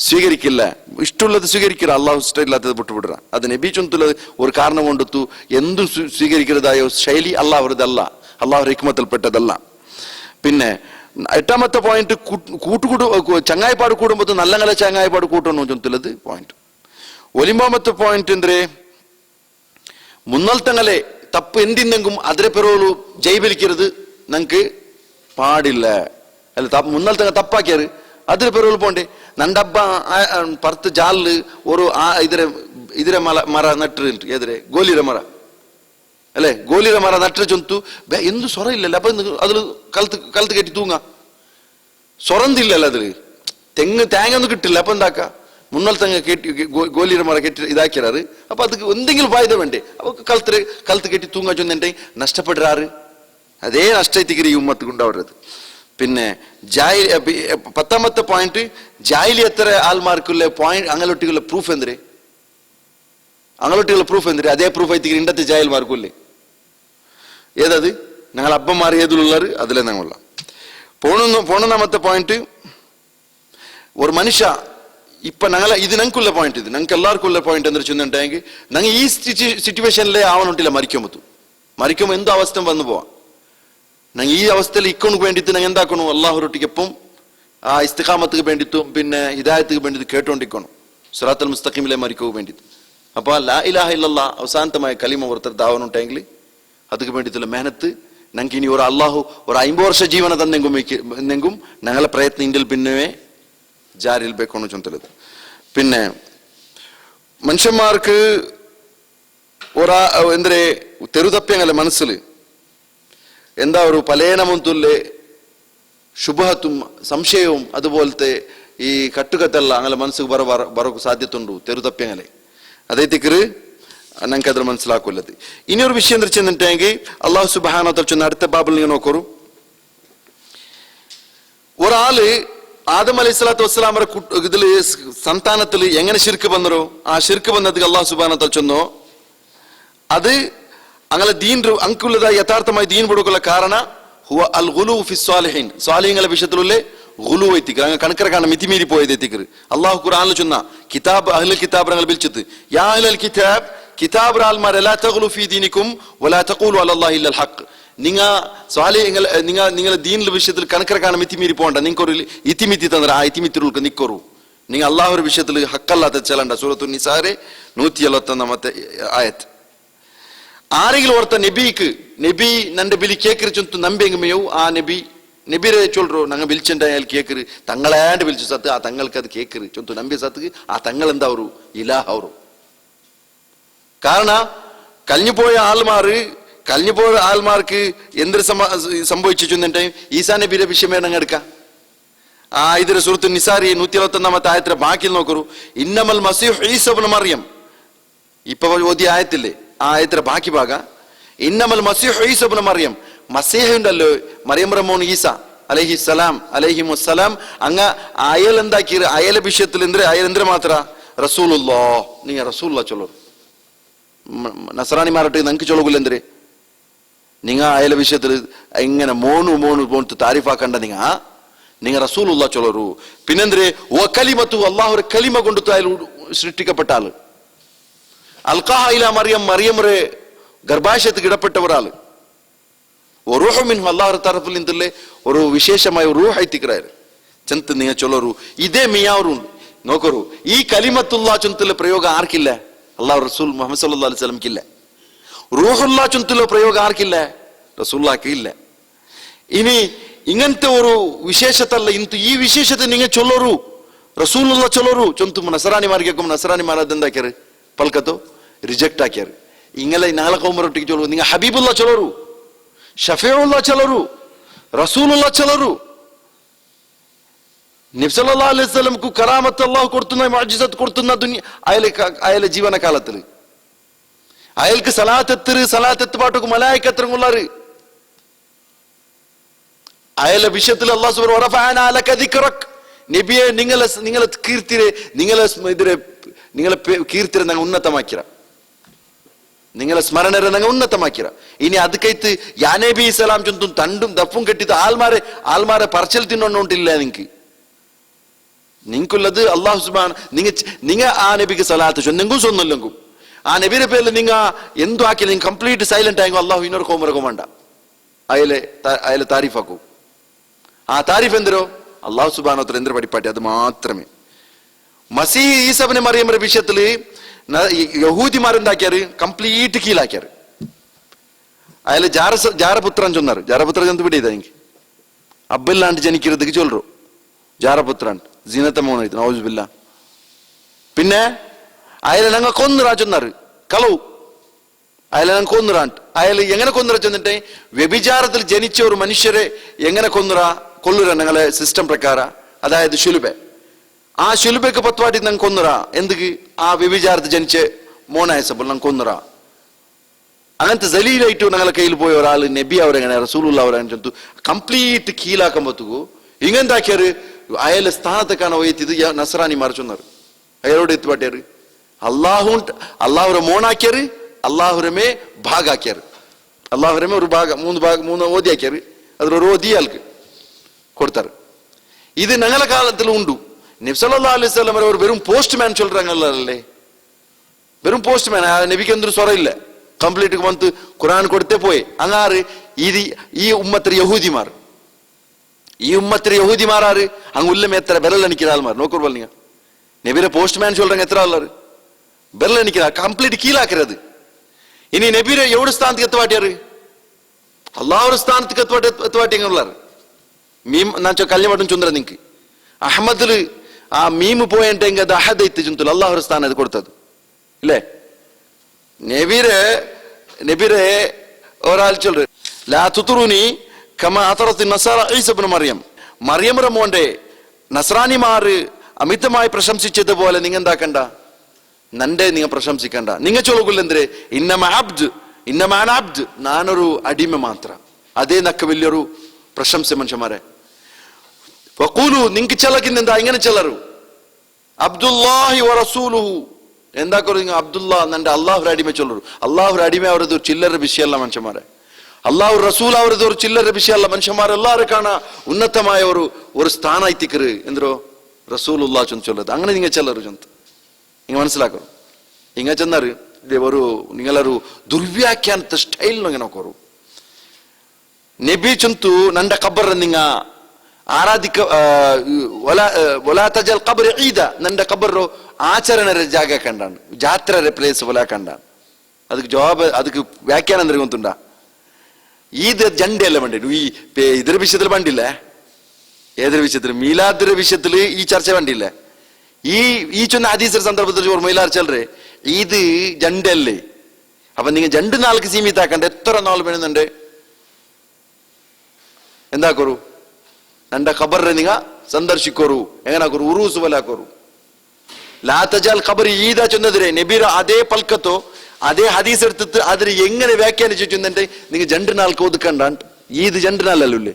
സ്വീകരിക്കില്ല. ഇഷ്ടമുള്ളത് സ്വീകരിക്കുക, അള്ളാഹു ഇഷ്ടമില്ലാത്തത് വിട്ടുവിടുക. അത് നബി ചൊന്തുള്ളത് ഒരു കാരണം കൊണ്ടെത്തു എന്തും സ്വീകരിക്കുന്നതായ ശൈലി അള്ളാഹുറതല്ല, അള്ളാഹു ഹിക്മത്തിൽപ്പെട്ടതല്ല. പിന്നെ എട്ടാമത്തെ പോയിന്റ് ചങ്ങായിപ്പാട് കൂടുമ്പോൾ നല്ല നല്ല ചങ്ങായിപ്പാട് കൂട്ടണം ചൊന്തുള്ളത് പോയിന്റ്. ഒലിമ്പാമത്തെ പോയിന്റ് എന്തിരെ മുന്നൽത്തങ്ങളെ തപ്പ് എന്തിന്നെങ്കും അതിരെ പിറവു ജൈബലിക്കരുത് ഞങ്ങക്ക് പാടില്ല. അല്ല മുന്നൽത്തങ്ങ തപ്പാക്കിയാറ് അതിരെ പിറവു പോണ്ടേ. നണ്ടಬ್ಬ പർത്ത് ജാലില് ഒരു ഇതിരെ മര നട്ട് എതിരെ ಗೋಲಿರ ಮರ അല്ലെ ಗೋಲಿರ ಮರ നട്ട് ചൊന്തു എന്തു സ്വറ ഇല്ലല്ലോ. അപ്പൊ അതില് കലത്ത് കെട്ടി തൂങ്ങ സ്വറന്തില്ലല്ലോ അതില് തേങ്ങൊന്നും കിട്ടില്ല. അപ്പൊ എന്താക്ക മുന്നൽ തങ്ങ കെട്ടി ಗೋಲಿರ മര കെട്ടി ഇതാക്കിയാറ്. അപ്പൊ അത് എന്തെങ്കിലും ഫായ്ദ വേണ്ടേ. അപ്പൊ കലത്ത് കെട്ടി തൂങ്ങ ചൊന്നെ നഷ്ടപ്പെടുறாரு. അതേ നഷ്ടത്തിക്ക് ഈ ഉമ്മത്ത് ഉണ്ടാവരുത്. പിന്നെ പത്താമത്തെ പോയിന്റ് ജാഹിലിയത്ര ആൾമാർക്കുള്ള പോയിന്റ് അങ്ങലൊട്ടികളുടെ പ്രൂഫ് എന്തിരെ അങ്ങലൊട്ടികളുടെ പ്രൂഫ് എന്തിരെ അതേ പ്രൂഫ് ആയിട്ട് ഇണ്ടത്തെ ജാഹിൽമാർക്കുല്ലേ ഏതത് ഞങ്ങൾ അപ്പന്മാർ ഏതിലുള്ളവർ അതിലെ ഞങ്ങളുള്ള പോണൊന്നാമത്തെ പോയിന്റ് ഒരു മനുഷ്യ ഇപ്പൊ ഞങ്ങളെ ഇത് ഞങ്ങൾക്കുള്ള പോയിന്റ് ഇത് ഞങ്ങൾക്ക് എല്ലാവർക്കുള്ള പോയിന്റ് എന്താ ചെന്നിട്ടുണ്ടെങ്കിൽ ഞങ്ങൾ ഈ സിറ്റുവേഷനിലെ ആവണുട്ടില്ല മരിക്കുമ്പോ എന്ത് അവസ്ഥ വന്നു പോവാം. ഞങ്ങൾ ഈ അവസ്ഥയിൽ ഇക്കോണക്ക് വേണ്ടിയിട്ട് ഞങ്ങൾ എന്താക്കണം അള്ളാഹുരൊട്ടിക്കൊപ്പം ആ ഇസ്തിഖാമത്തുക്ക് വേണ്ടിയിട്ടും പിന്നെ ഹിദായത്തുക്ക് വേണ്ടിയിട്ട് കേട്ടോണ്ടിരിക്കണം സിറാത്തുൽ മുസ്തഖീമിലെ മരിക്കു വേണ്ടിയിട്ട്. അപ്പൊ ലാ ഇലാഹ ഇല്ലല്ലാഹ് അവസാനത്തമായ കലിമ ഓർത്തർ ദാവനുണ്ടെങ്കിൽ അതിക്ക് വേണ്ടിയിട്ടുള്ള മെഹനത്ത് ഞങ്ങൾക്ക് ഇനി ഒരു അള്ളാഹു ഒരു 50 വർഷ ജീവന തന്നെങ്കും ഞങ്ങളെ പ്രയത്നം ഇന്ത്യയിൽ പിന്നെ ജാരിയിൽ ಬೇಕನ್ನು ചൊന്തലത്. പിന്നെ മനുഷ്യന്മാർക്ക് എന്തൊരു തെരുതപ്യങ്ങളെ മനസ്സിൽ എന്താ ഒരു പലേനമുത്തുല്ലെ ശുഭഹത്തും സംശയവും അതുപോലത്തെ ഈ കട്ടുകത്തല്ല അങ്ങനെ മനസ്സിൽ ബറക്ക് സാധ്യതയുണ്ട് തെരുതപ്യങ്ങളെ അതേത്തിക്കറ് ഞങ്ങൾക്ക് അതിൽ മനസ്സിലാക്കുള്ളത്. ഇനിയൊരു വിഷയം ചെന്നിട്ടെങ്കിൽ അള്ളാഹു സുബ്ഹാനഹു വ തആല ചൊന്ന അടുത്ത ബാബിൽ നിങ്ങൾ നോക്കൂ. ഒരാള് ആദം അലൈഹിസ്സലാത്തു വസ്സലാമറെ ഇതില് സന്താനത്തിൽ എങ്ങനെ ശിർക്ക് വന്നോ ആ ശിർക്ക് വന്നതിന് അള്ളാഹു സുബ്ഹാനഹു വ തആല ചൊന്നോ അത് അങ്ങനെ ദീൻ അങ്കുള്ളതായി യഥാർത്ഥമായി ദീൻ കൊടുക്കുള്ള കാരണ ഹുവ അൽ ഗുലൂ ഫി സ്വാലിഹീൻ സ്വാലിഹീങ്ങളെ വിഷയത്തിലുള്ള ഗുലൂ എത്തിക്കറ് അങ്ങ് കണക്കറക്കാണ് മിതിമീരി പോയത് എത്തിക്കറ്. അള്ളാഹു ഖുർആനിൽ ചൊന്ന കിതാബ് അഹ്ലുൽ കിതാബ് ഞങ്ങൾ വിളിച്ചത് യാ അഹ്ലൽ കിതാബ് കിതാബ് ആൽമാർ ലാ തഗ്ലു ഫീ ദീനികും വലാ തഖൂലു അലല്ലാഹി ഇല്ലൽ ഹഖ്. നിങ്ങളെ ദീനിലെ വിഷയത്തിൽ കണക്കറക്കാണ് മിതിമീരി പോകണ്ട. നിങ്ങൾക്ക് ഒരു ഇത്തിമിത്തി തന്നറ ആ ഇത്തിമിത്തിരുൾക്ക് നിക്കറു നിങ്ങൾ അള്ളാഹുര വിഷയത്തിൽ ഹക്കല്ലാത്ത ചെല്ലണ്ട. സൂറത്തു നിസാരെ 171 ആയത്ത്. ആരെങ്കിലും ഓർത്ത നബി നന്റെ ബിലി കേക്കറി ചൊന്തു നമ്പെങ്ങുമയോ ആ നബിരെ ചൊല്ലു ഞങ്ങൾ വിളിച്ചിട്ട് അയാൾ കേക്കറ് തങ്ങളാണ്ട് വിളിച്ചു സത്ത് ആ തങ്ങൾക്ക് അത് കേക്കറ് ചൊന്തു നമ്പി സത്ത് ആ തങ്ങൾ എന്താ ഒരു ഇലാഹ ಅವರು. കാരണം കഴിഞ്ഞുപോയ ആൾമാർക്ക് എന്തൊരു സംഭവിച്ചു ചെന്നിട്ട് ഈസാ നബിയുടെ വിഷയമേ ഞങ്ങൾ എടുക്കാം. ആ ഇതിന്റെ സൂറത്തു നിസാരി 171 ആയത്തിലെ ബാക്കിൽ നോക്കൂ. ഇന്നമൽ മസീഹ് ഈസ ഇബ്നു മറിയം ഇപ്പൊ ഓതിയ ആയത്തില്ലേ ആ ആയത്തിലെ ബാക്കി ഭാഗ ഇന്നമൽ മസീഹ് ഈസ ഇബ്നു മറിയം മസീഹ് ഉണ്ടല്ലോ മറിയം റമോൻ ഈസ അലൈഹിമുസ്സലാം അങ്ങ് അയൽ എന്താക്കി അയല വിഷയത്തിൽ അയൽ എന്തിനു മാത്ര റസൂലുള്ളാ നീ റസൂലുള്ളാ ചൊല്ലു നസറാനിമാരട്ടെ ഞങ്ങൾക്ക് ചൊല്ലുകില്ല എന്തിരെ നിങ്ങ അയല വിഷയത്തിൽ ഇങ്ങനെ മോണു പോണത്ത് താരിഫാക്കണ്ട നിങ്ങൾ റസൂലുള്ളാ ചൊല്ലു. പിന്നെന്തിരെ ഓ കലിമത്തു അള്ളാഹു കലിമ കൊണ്ടു അയാൾ സൃഷ്ടിക്കപ്പെട്ട ആള് അൽഖാഹ ഇലാ മറിയമ്മറെ ഗർഭാശയത്തിൽ ഇടപ്പെട്ട ഒരാള് അള്ളാഹു തറഫിൽ നിന്നില്ലേ ഒരു വിശേഷമായ റൂഹ് എത്തിക്கிறாரு ചെന്ത് നിങ്ങൾ ചൊല്ലു. ഇതേ മിയാവറുണ്ട് നോക്കൂ. ഈ കലിമത്തുല്ലാ ചൊന്തുള്ള പ്രയോഗം ആർക്കില്ല? അള്ളാഹു റസൂൽ മുഹമ്മദ് സല്ലല്ലാഹു അലൈഹി വസല്ലംക്കില്ല. റൂഹുല്ലാ ചൊന്തുള്ള പ്രയോഗം ആർക്കില്ല? റസൂലുള്ളാഹിക്ക് ഇല്ല. ഇനി ഇങ്ങനത്തെ ഒരു വിശേഷത്തല്ല ഈ വിശേഷത്തെ നിങ്ങൾ ചൊല്ലു റസൂലുള്ളാ ചൊല്ലു ചൊന്തു നസറാനിമാർക്കും നസറാനിമാർ അതെന്താക്കിയാറ് പൽക്കത്തോ റിജക്ട് ആക്കിയാറ്. ഇങ്ങനെ നാളെ കൗമറൊട്ടിക്ക് ചൊല്ലു നിങ്ങൾ ഹബീബുല്ലാ ചൊല്ലു ഷഫീഉല്ലാ ചൊല്ലു റസൂലുള്ളാ ചൊല്ലു. നബി സല്ലല്ലാഹു അലൈഹി വസല്ലംക്ക് കറാമത്ത് അല്ലാഹു കൊടുത്തുന്ന മുഅ്ജിസത്ത് കൊടുത്തുന്ന അയാളെ ജീവന കാലത്തിൽ അയാൾക്ക് സലാത്ത് പാട്ടൊക്കെ മലായിക്കത്രങ്ങുള്ളാറ് അയാളെ വിഷയത്തിൽ അല്ലാഹു സുബ്ഹാനഹു വ തആല ലക ദിക്റക് നബിയെ നിങ്ങളെ കീർത്തിരെ നിങ്ങളെ കീർത്തിരെ ഞങ്ങൾ ഉന്നതമാക്കിയ നിങ്ങളെ സ്മരണ ഉന്നതമാക്കിര. ഇനി അത് കൈത്ത് യാനബി ഇസ്ലാം ചൊന്തും തണ്ടും ദഫും കെട്ടിത്ത് ആൽമാരെ പറച്ചൽ തിന്നോണ്ടില്ല. നിങ്ങൾക്കുള്ളത് അള്ളാഹു സുബ്ഹാന നിങ്ങ ആ നബിക്ക് സലാത്ത് ചൊന്നെങ്കും സ്വന്നല്ലെങ്കും ആ നബിയുടെ പേരിൽ നിങ്ങ എന്തു ആക്കി നിങ്ങൾ കംപ്ലീറ്റ് സൈലന്റ് ആയെങ്കിൽ അള്ളാഹു ഇന്നൊരു കോമരകം വേണ്ട അയലെ താരിഫാക്കൂ. ആ താരിഫ് എന്തരോ അള്ളാഹു സുബ്ഹാനഹു എന്തൊരു പഠിപ്പാട്ടി അത് മാത്രമേ. മസീഹ് ഈസാ ഇബ്നു മറിയമിന്റെ വിഷയത്തില് യഹൂദിമാരെന്താക്കിയാറ് കംപ്ലീറ്റ് കീഴാക്കിയാറ്. അയാള് ജാരപുത്രൻ ചൊന്നാറ്. ജാരപുത്രൻ ചെന്ന് പിടിയതാ എനിക്ക് അബ്ബല്ലാണ്ട് ജനിக்கிறதுக்கு சொல்றோம். ജാരപുത്രൻ ജിനത്തെ മോനായിട്ട് നൗസുബില്ല. പിന്നെ അയാളെ ഞങ്ങൾ കൊന്നുറാ ചൊന്നാറ്. കളവ് അയാളെ ഞങ്ങൾ കൊന്നുറാണ്ട്. അയാൾ എങ്ങനെ കൊന്നുറ ചെന്നിട്ടേ വ്യഭിചാരത്തിൽ ജനിച്ച ഒരു മനുഷ്യരെ എങ്ങനെ കൊല്ലുറ ഞങ്ങളെ സിസ്റ്റം പ്രകാരം, അതായത് ശുലുബെ. ആ ശുലുബയ്ക്ക് പത്വാട്ടി ഞങ്ങൾ കൊന്നുറ. എന്തുക്ക് ആ വ്യഭിചാരത്തിൽ ജനിച്ച മോനായസപ്പോൾ ഞങ്ങൾ കൊന്നുറ. അങ്ങനത്തെ ജലീലായിട്ട് ഞങ്ങളെ കയ്യിൽ പോയ ഒരാൾ നബി അവരെങ്ങനെ റസൂലുള്ള അവരെങ്ങനെ ചെന്നു കംപ്ലീറ്റ് കീഴാക്കുമ്പോഴത്തേക്കു ഇങ്ങെന്താക്കിയാറ് അയാളെ സ്ഥാനത്തെ കാണാൻ പോയത് നസ്രാനി മറിച്ചൊന്നാറ്. അയാളോട് എത്തുപാട്ടിയാറ് അള്ളാഹുരെ മോണാക്കിയാറ്, അള്ളാഹുരമേ ഭാഗാക്കിയാറ്. അള്ളാഹുരമേ ഒരു ഭാഗം മൂന്ന് ഓതിയാക്കിയാറ്. അതിലൊരു ഓതിയാൾക്ക് കൊടുത്താറ്. ഇത് ഞങ്ങളെ കാലത്തിൽ ഉണ്ടു. നബി സല്ലല്ലാഹു അലൈഹി വസല്ലം അവർ വെറും പോസ്റ്റ്മാൻ ചൊല്ലുறாங்கல்லே, വെറും പോസ്റ്റ്മാൻ. നബിക്ക് എന്തൊരു സ്വറയില്ല, കംപ്ലീറ്റ് വന്ന് ഖുർആൻ കൊടുത്തേ പോയി. അങ്ങാറ് ഇത് ഈ ഉമ്മത്തിൽ യഹൂദിമാർ, ഈ ഉമ്മത്തിൽ യഹൂദിമാരാറ് അങ്ങ് ഉല്ലം എത്ര ബെരലണിക്കുന്ന ആൾമാർ നോക്കൂ. നിങ്ങൾ നബിയുടെ പോസ്റ്റ്മാൻ ചൊല്ലുறாங்க എത്ര ആളാറ് ബെരലണിക്കുന്ന കംപ്ലീറ്റ് കീഴാക്കരുത്. ഇനി നബിയുടെ എവിടെ സ്ഥാനത്തേക്ക് എത്തുവാട്ടിയാറ് അള്ളാഹുടെ സ്ഥാനത്തേക്ക് എത്തുവാട്ടിയുള്ളാറ്. മീം നാ കല്യാണം ചൊന്നറ നിങ്ങക്ക് അഹമ്മദില് ആ മീമ് പോയെങ്കിൽ അത് അഹദ് എത്തി ചുന്തൽ അള്ളാഹുടെ സ്ഥാനം അത് കൊടുത്തത് ഇല്ലേ. നബിരെ ഒരാൾ ചൊല്ലു ലാ തുതുറുനി കമാ അതറത്തി നസാറ ഈസ ഇബ്നു മറിയം. മറിയമിന്റെ മോന്റെ നസ്രാനിമാര് അമിതമായി പ്രശംസിച്ചതുപോലെ നിങ്ങൾ എന്താക്കണ്ട, നന്റെ നിങ്ങൾ പ്രശംസിക്കണ്ട. നിങ്ങൾ ചൊല്ലുകൊല്ലെന്തേ ഇന്നമാനാബ്ദ് നാനൊരു അടിമ മാത്രം. അതേ നക്ക വലിയൊരു പ്രശംസ മനുഷ്യന്മാരെ. വഖൂലു നിങ്ങൾക്ക് ചെലക്കുന്നെന്താ ഇങ്ങനെ ചെല്ലറു അബ്ദുല്ലാഹി വറസൂലുഹു. എന്താ നിങ്ങൾ അബ്ദുല്ലാ നന്റെ അള്ളാഹുര അടിമ ചൊല്ലു. അള്ളാഹുര അടിമ അവരത് ഒരു ചില്ലറ വിഷയമല്ല മനുഷ്യന്മാരെ. അള്ളാഹു റസൂൽ അവരത് ഒരു ചില്ലറ വിഷയമല്ല മനുഷ്യന്മാരെല്ലാവരും കാണാ ഉന്നതമായ ഒരു സ്ഥാന എത്തിക്കറ് എന്തോ റസൂലുള്ളാ ചൊല്ലത്. അങ്ങനെ നിങ്ങൾ ചെല്ലറു ചൊന്ത് നിങ്ങൾ മനസ്സിലാക്കರು. ഇങ്ങ ചെന്നാറ് ഒരു നിങ്ങളൊരു ദുർവ്യാഖ്യാനത്തെ സ്റ്റൈലിന് ഇങ്ങനെ നോക്കರು. നബി ചൊന്തു നന്റെ ഖബർ നിങ്ങ ಆರಾಧಿಕ ಒಲಾ ತಜಲ್ ಕಬರ್ ಈದ ನಂದ ಕಬರು ಆಚರಣೆ ಜಾಗ ಕಂಡಾನು, ಜಾತ್ರೆ ಪ್ಲೇಸ್ ಒಲ ಕಂಡಾನು. ಅದಕ್ಕೆ ಜವಾಬ್ ಅದಕ್ಕೆ ವ್ಯಾಖ್ಯಾನ ಅಂದ್ರೆ ಗೊತ್ತುಂಡ. ಈದ್ ಜಂಡೆ ಅಲ್ಲ ಬಂಡಿ ಈ ಇದ್ರ ವಿಷಯದಲ್ಲಿ ಬಂದಿಲ್ಲ. ಏದ್ರ ವಿಷಯದಲ್ಲಿ ಮೀಲಾದ್ರ ವಿಷಯದಲ್ಲಿ ಈ ಚರ್ಚೆ ಬಂದಿಲ್ಲ. ಈ ಚೊನ್ನ ಹದೀಸರ ಸಂದರ್ಭದಲ್ಲಿ ಅವ್ರು ಮೈಲಾರ್ ಚಲ್ರೆ ಈದ್ ಜಂಡೆ ಅಲ್ಲೇ. അപ്പൊ നിങ്ങൾ 2-4 സീമിതാക്കണ്ട. എത്ര നാൾ വേണമെന്നുണ്ട് എന്താക്കോറു നന്റെ ഖബറിനെ നിങ്ങ സന്ദർശിക്കോറു. എങ്ങനാക്കോറു ഉറൂസ് പോലാക്കോറു. ലാ തജാൽ ഖബർ ഈദ ചൊന്നതിരെ നബിര അതേ പൽക്കത്തോ അതേ ഹദീസ് എടുത്തിട്ട് അതിന് എങ്ങനെ വ്യാഖ്യാനിച്ചു ചെന്നിട്ട് നിങ്ങൾ 2-4 ഒതുക്കണ്ടാണ്ട്. ഈദ് 2 നാളല്ലേ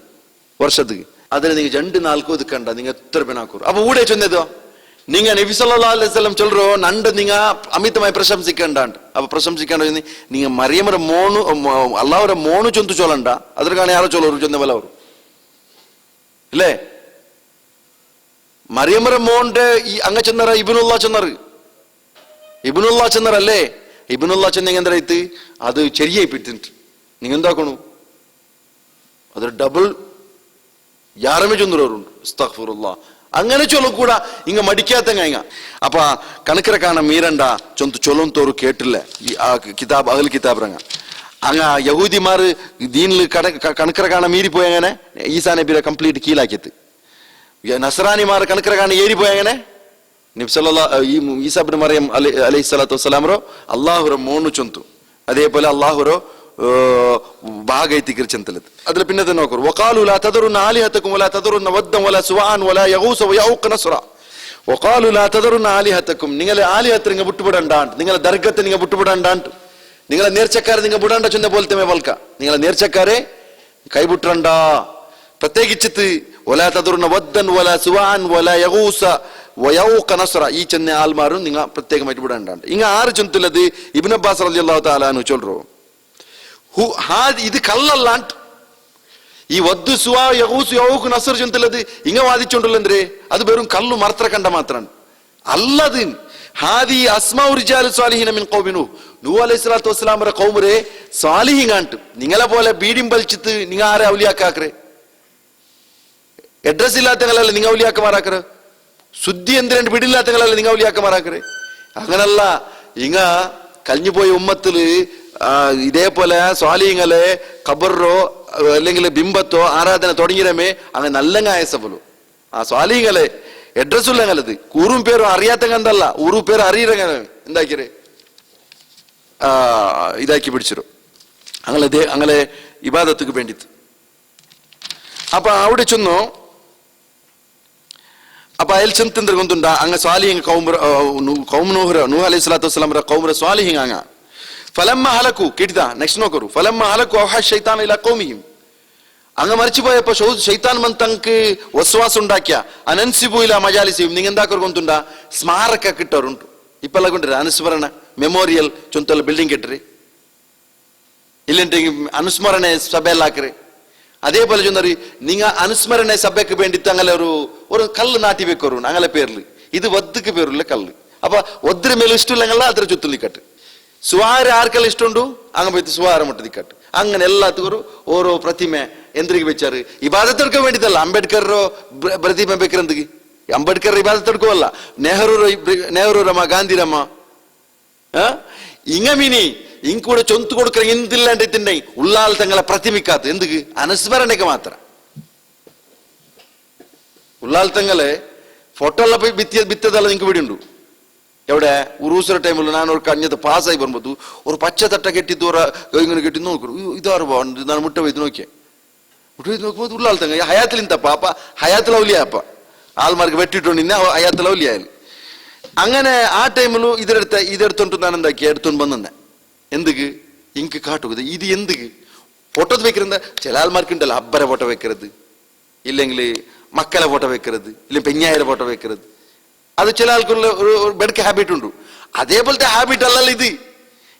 വർഷത്തേക്ക്, അതിന് നിങ്ങൾ 2-4 ഒതുക്കണ്ട. നിങ്ങൾ എത്ര പേനാക്കോറു. അപ്പൊ ഊടെ ചൊന്നതോ നിങ്ങൾ നബി സല്ലല്ലാഹു അലൈഹി വസല്ലം ചൊല്ലോ നണ്ട് നിങ്ങ അമിതമായി പ്രശംസിക്കണ്ടാണ്ട്. അപ്പൊ പ്രശംസിക്കാണ്ട് നിങ്ങൾ മറിയമര മോണു അള്ളാഹുര മോണു ചൊന്തു ചൊല്ലണ്ട. അതിർക്കാണ് ಯಾರೋ ചൊല്ലರು ചൊന്ന പോലെ ಅವರು ഇല്ലേ. മറിയമര മോന്റെ അങ്ങ ചെന്നറ ഇബ്നുല്ലാ ചെന്നറ്. ഇബ്നുല്ലാ ചെന്നറല്ലേ. ഇബ്നുല്ലാ ചെന്നെങ്കിൽ എന്തായിട്ട് അത് ചെറിയായി പിടിച്ചിട്ട് നിങ്ങൾ എന്താക്കണു അതൊരു ഡബിൾ യാറമേ ചൊന്നറുണ്ട്. അസ്തഗ്ഫിറുല്ലാ. അങ്ങനെ ചൊല്ലക്കൂടാ ഇങ്ങ മടിക്കാത്തങ്ങ. അപ്പ കണക്കര കാണാൻ മീരണ്ട ചൊന്തു ചൊല്ലുന്തോರು കേട്ടില്ല ആ കിതാബ് അഹ്ൽ കിതാബ് രംഗ അങ്ങ യഹൂദിമാർ ദീനിൽ കണക്കര കാണാൻ മീരിപ്പോയി. അങ്ങനെ ഈസാ നബിയെ കംപ്ലീറ്റ് കീഴാക്കിയത്. നസ്രാനിമാർ കണക്കര കാണാൻ ഏറിപ്പോയി. അങ്ങനെ നബി സല്ലല്ലാഹു ഈസാ ഇബ്നു മറിയം അലൈഹി സ്വലാത്തു വസ്സലാമറോ അള്ളാഹുര മോണു ചൊന്തു. അതേപോലെ അള്ളാഹുരോ ಭಾಗ ಐತಿ ಕಿರ್ಚಂತಲದ. ಅದ್ರ ಪಿನ್ನದ ನೋಕರು ವಕಾಲು ಲಾ ತದರುನ್ನ ಆಲಿಹತಕುಂ ವಲಾ ತದರುನ್ನ ವದ್ದಂ ವಲಾ ಸುವಾನ್ ವಲಾ ಯಗೂಸ ವಯೌಕ ನಸ್ರ. ವಕಾಲು ಲಾ ತದರುನ್ನ ಆಲಿಹತಕುಂ നിങ്ങളെ ആലിഹത്ത് നിങ്ങൾ വിട്ടുവിടണ്ടാണ്ട്. നിങ്ങളെ ദർഗത്തെ നിങ്ങൾ വിട്ടുവിടണ്ടാണ്ട്. നിങ്ങളെ നേർച്ചക്കാരെ നിങ്ങൾ വിടണ്ട ചൊന്ന പോലത്തെ വൽക്ക. നിങ്ങളെ നേർച്ചക്കാരെ കൈവിട്ടണ്ട. പ്രത്യേകിച്ചിട്ട് വലാ തദറുന്ന വദ്ദൻ വലാ സുവാൻ വലാ യഗൂസ വയൗഖ നസ്ര ഈ ചെന്ന ആൾമാരും നിങ്ങൾ പ്രത്യേകമായിട്ട് വിടേണ്ടാണ്ട് ഇങ്ങ ആറ് ചൊന്തുള്ളത് ഇബ്നു അബ്ബാസ് റളിയല്ലാഹു തആല അൻഹു ചൊല്റോ ഇത് കള്ളല്ലാണ്ട് ഈ വദ്ദു സുവാ യഗൂസ് യൗഖ നസ്ർ ചൊന്തുള്ളത് ഇങ്ങ വാദിച്ചോണ്ടല്ലോ എന്തേ അത് വെറും കള്ളു മർത്ര കണ്ട മാത്രമാണ് അല്ലത് ഹാദി അസ്മാഉ റിജാൽ സ്വാലിഹീന മിൻ ഖൗമി നൂഹ് അലൈഹി സ്വലാത്തു വസ്സലാമറെ ഖൗമരെ സ്വാലിഹീങ്ങാണ്ട് നിങ്ങളെ പോലെ ബീഡിം വലിച്ചിട്ട് നിങ്ങൾ ആരെ ഔലിയാക്കാക്കറേ അഡ്രസ് ഇല്ലാത്തങ്ങളല്ലേ നിങ്ങൾ ഔലിയാക്കമാറാക്കറ് ശുദ്ധി എന്തിനാണ്ട് വീടില്ലാത്തങ്ങളല്ലേ നിങ്ങൾ ഔലിയാക്കമാറാക്കറ് അങ്ങനല്ല ഇങ്ങ കഴിഞ്ഞുപോയ ഉമ്മത്തില് ഇതേപോലെ സ്വാലിഹീങ്ങളെ ഖബറോ അല്ലെങ്കിൽ ബിംബത്തോ ആരാധന തുടങ്ങിരമേ അങ്ങനെ നല്ല ആയസഫലു ആ സ്വാലിഹീങ്ങളെ അഡ്രസ് ഉള്ളങ്ങളത് ഊറും പേരും അറിയാത്തങ്ങന്തല്ല ഊറു പേര് അറിയിരങ്ങ എന്താക്കിയേ ഇതാക്കി പിടിച്ചിരും അങ്ങനെ ഇബാദത്തുക്ക് വേണ്ടിട്ട് അപ്പൊ അവിടെ ചെന്നു അപ്പൊ അയൽ ചെന്തിന്റെ കൊണ്ടുണ്ട അങ്ങ് സ്വാലിഹിങ് നൂഹ് അലൈഹി സ്വലാത്തു വസ്സലാമರ ಕೌಮರ ಸ್ವಾಲಿಹಿಂಗ್ ಅಂಗ ಫಲಮ್ಮ ಹಲಕು ಕೇಟಿದ ನೆಕ್ಸ್ಟ್ ನೋಕರು ಫಲಮ್ಮ ಹಲಕು ಅವಹ ಶೈತಾನ ಇಲ ಕೌಮಿಹಿಂ അങ്ങ് മരിച്ചുപോയപ്പോ ശൈത്താൻ മന്തങ്ക് വസ്വാസം ഉണ്ടാക്കിയ അനൻസിബു ഇല മജാലിസിയും നിങ്ങൾ എന്താക്കർ കൊണ്ടുണ്ട സ്മാരക കിട്ടറുണ്ട് ഇപ്പെല്ലാം കൊണ്ടിര അനുസ്മരണ ಮೆಮೋರಿಯಲ್ ಚೊಂತಲ್ಲ ಬಿಲ್ಡಿಂಗ್ ಕೆಟ್ರಿ ಇಲ್ಲಂಟೆ ಅನುಸ್ಮರಣೆ ಸಭೆಯಲ್ಲಾಕ್ರಿ അതേപോലെ ചൊന്നറി നിങ്ങ അനുസ്മരണ സഭയ്ക്ക് വേണ്ടിട്ട് അങ്ങനെ ഒരു കല്ല് നാട്ടിവെക്കറു അങ്ങനെ പേരില് ഇത് വദ്ദക്ക് പേരുള്ള കല്ല് അപ്പൊ ഒത്തിരി മേലും ഇഷ്ടമില്ല അത്ര ചുറ്റുലിക്കട്ട് സുവാര ആർക്കെല്ലാം ഇഷ്ടമുണ്ടു അങ്ങ് പോയിട്ട് സുവാര മുട്ടതിക്കട്ട് അങ്ങനെ എല്ലാത്തുക്കും ഓരോ പ്രതിമೆ എന്തിനു വെച്ചാറ് ഇബാദത്തെടുക്കാൻ വേണ്ടിട്ടല്ല അംബേദ്കറോ പ്രതിമೆ ಬೇಕಂದಿಗೆ ಅಂಬೇಡ್ಕರ್ ಇಬಾದತ್ತೆടുക്കുവಲ್ಲ ನೆಹರೂರಮ್ಮ ಗಾಂಧಿರಮ್ಮ ഇങ്ങമിനി ഇങ്ങൂടെ ചൊന്തു കൊടുക്കറ എന്തില്ലാണ്ടിന്റെ ഉള്ളാൾ തങ്ങളെ പ്രതിമിക്കാത്ത എന്തുക്ക് അനുസ്മരണക്ക് മാത്രം ഉള്ളാൾ തങ്ങളെ ഫോട്ടോ എല്ലാം പോയി ബിത്തതല്ല നിങ്ങൾക്ക് ഇവിടെ ഉണ്ടു എവിടെ ഉറൂസര ടൈമിൽ ഞാൻ ഒരു കഞ്ഞത് പാസ്സായി വരുമ്പോ ഒരു പച്ച തട്ട കെട്ടിത്ത് ഇങ്ങനെ കെട്ടി നോക്കൂ ഇതാറ് പോണ്ട് ഞാൻ മുട്ട പോയി നോക്കിയ നോക്കുമ്പോ ഉള്ളാൾ തങ്ങ ഹയാത്തിൽ ഇന്തപ്പ അപ്പ ഹയാത്തിൽ ഔലിയപ്പ ആൾമാർക്ക് വെട്ടിട്ടുണ്ട് ഇന്ന ഹയാത്തിൽ ഔലിയായാലും അങ്ങനെ ആ ടൈമിലും ഇതെടുത്തോണ്ട് ഞാൻ എന്താക്കി എടുത്തോണ്ട് വന്നെ എന്തുക്ക് ഇങ്ങക്ക് കാട്ടുക ഇത് എന്തുക്ക് ഫോട്ടോ വെക്കുന്നത് ചില ആൾമാർക്കുണ്ടല്ലോ അബ്ബരെ ഫോട്ടോ വെക്കരുത് ഇല്ലെങ്കിൽ മക്കളെ ഫോട്ടോ വെക്കരുത് ഇല്ലെങ്കിൽ പെഞ്ഞായരെ ഫോട്ടോ വെക്കരുത് അത് ചില ആൾക്കുള്ള ഒരു ബെഡ്ക്ക് ഹാബിറ്റ് ഉണ്ട് അതേപോലത്തെ ഹാബിറ്റ് അല്ലല്ലോ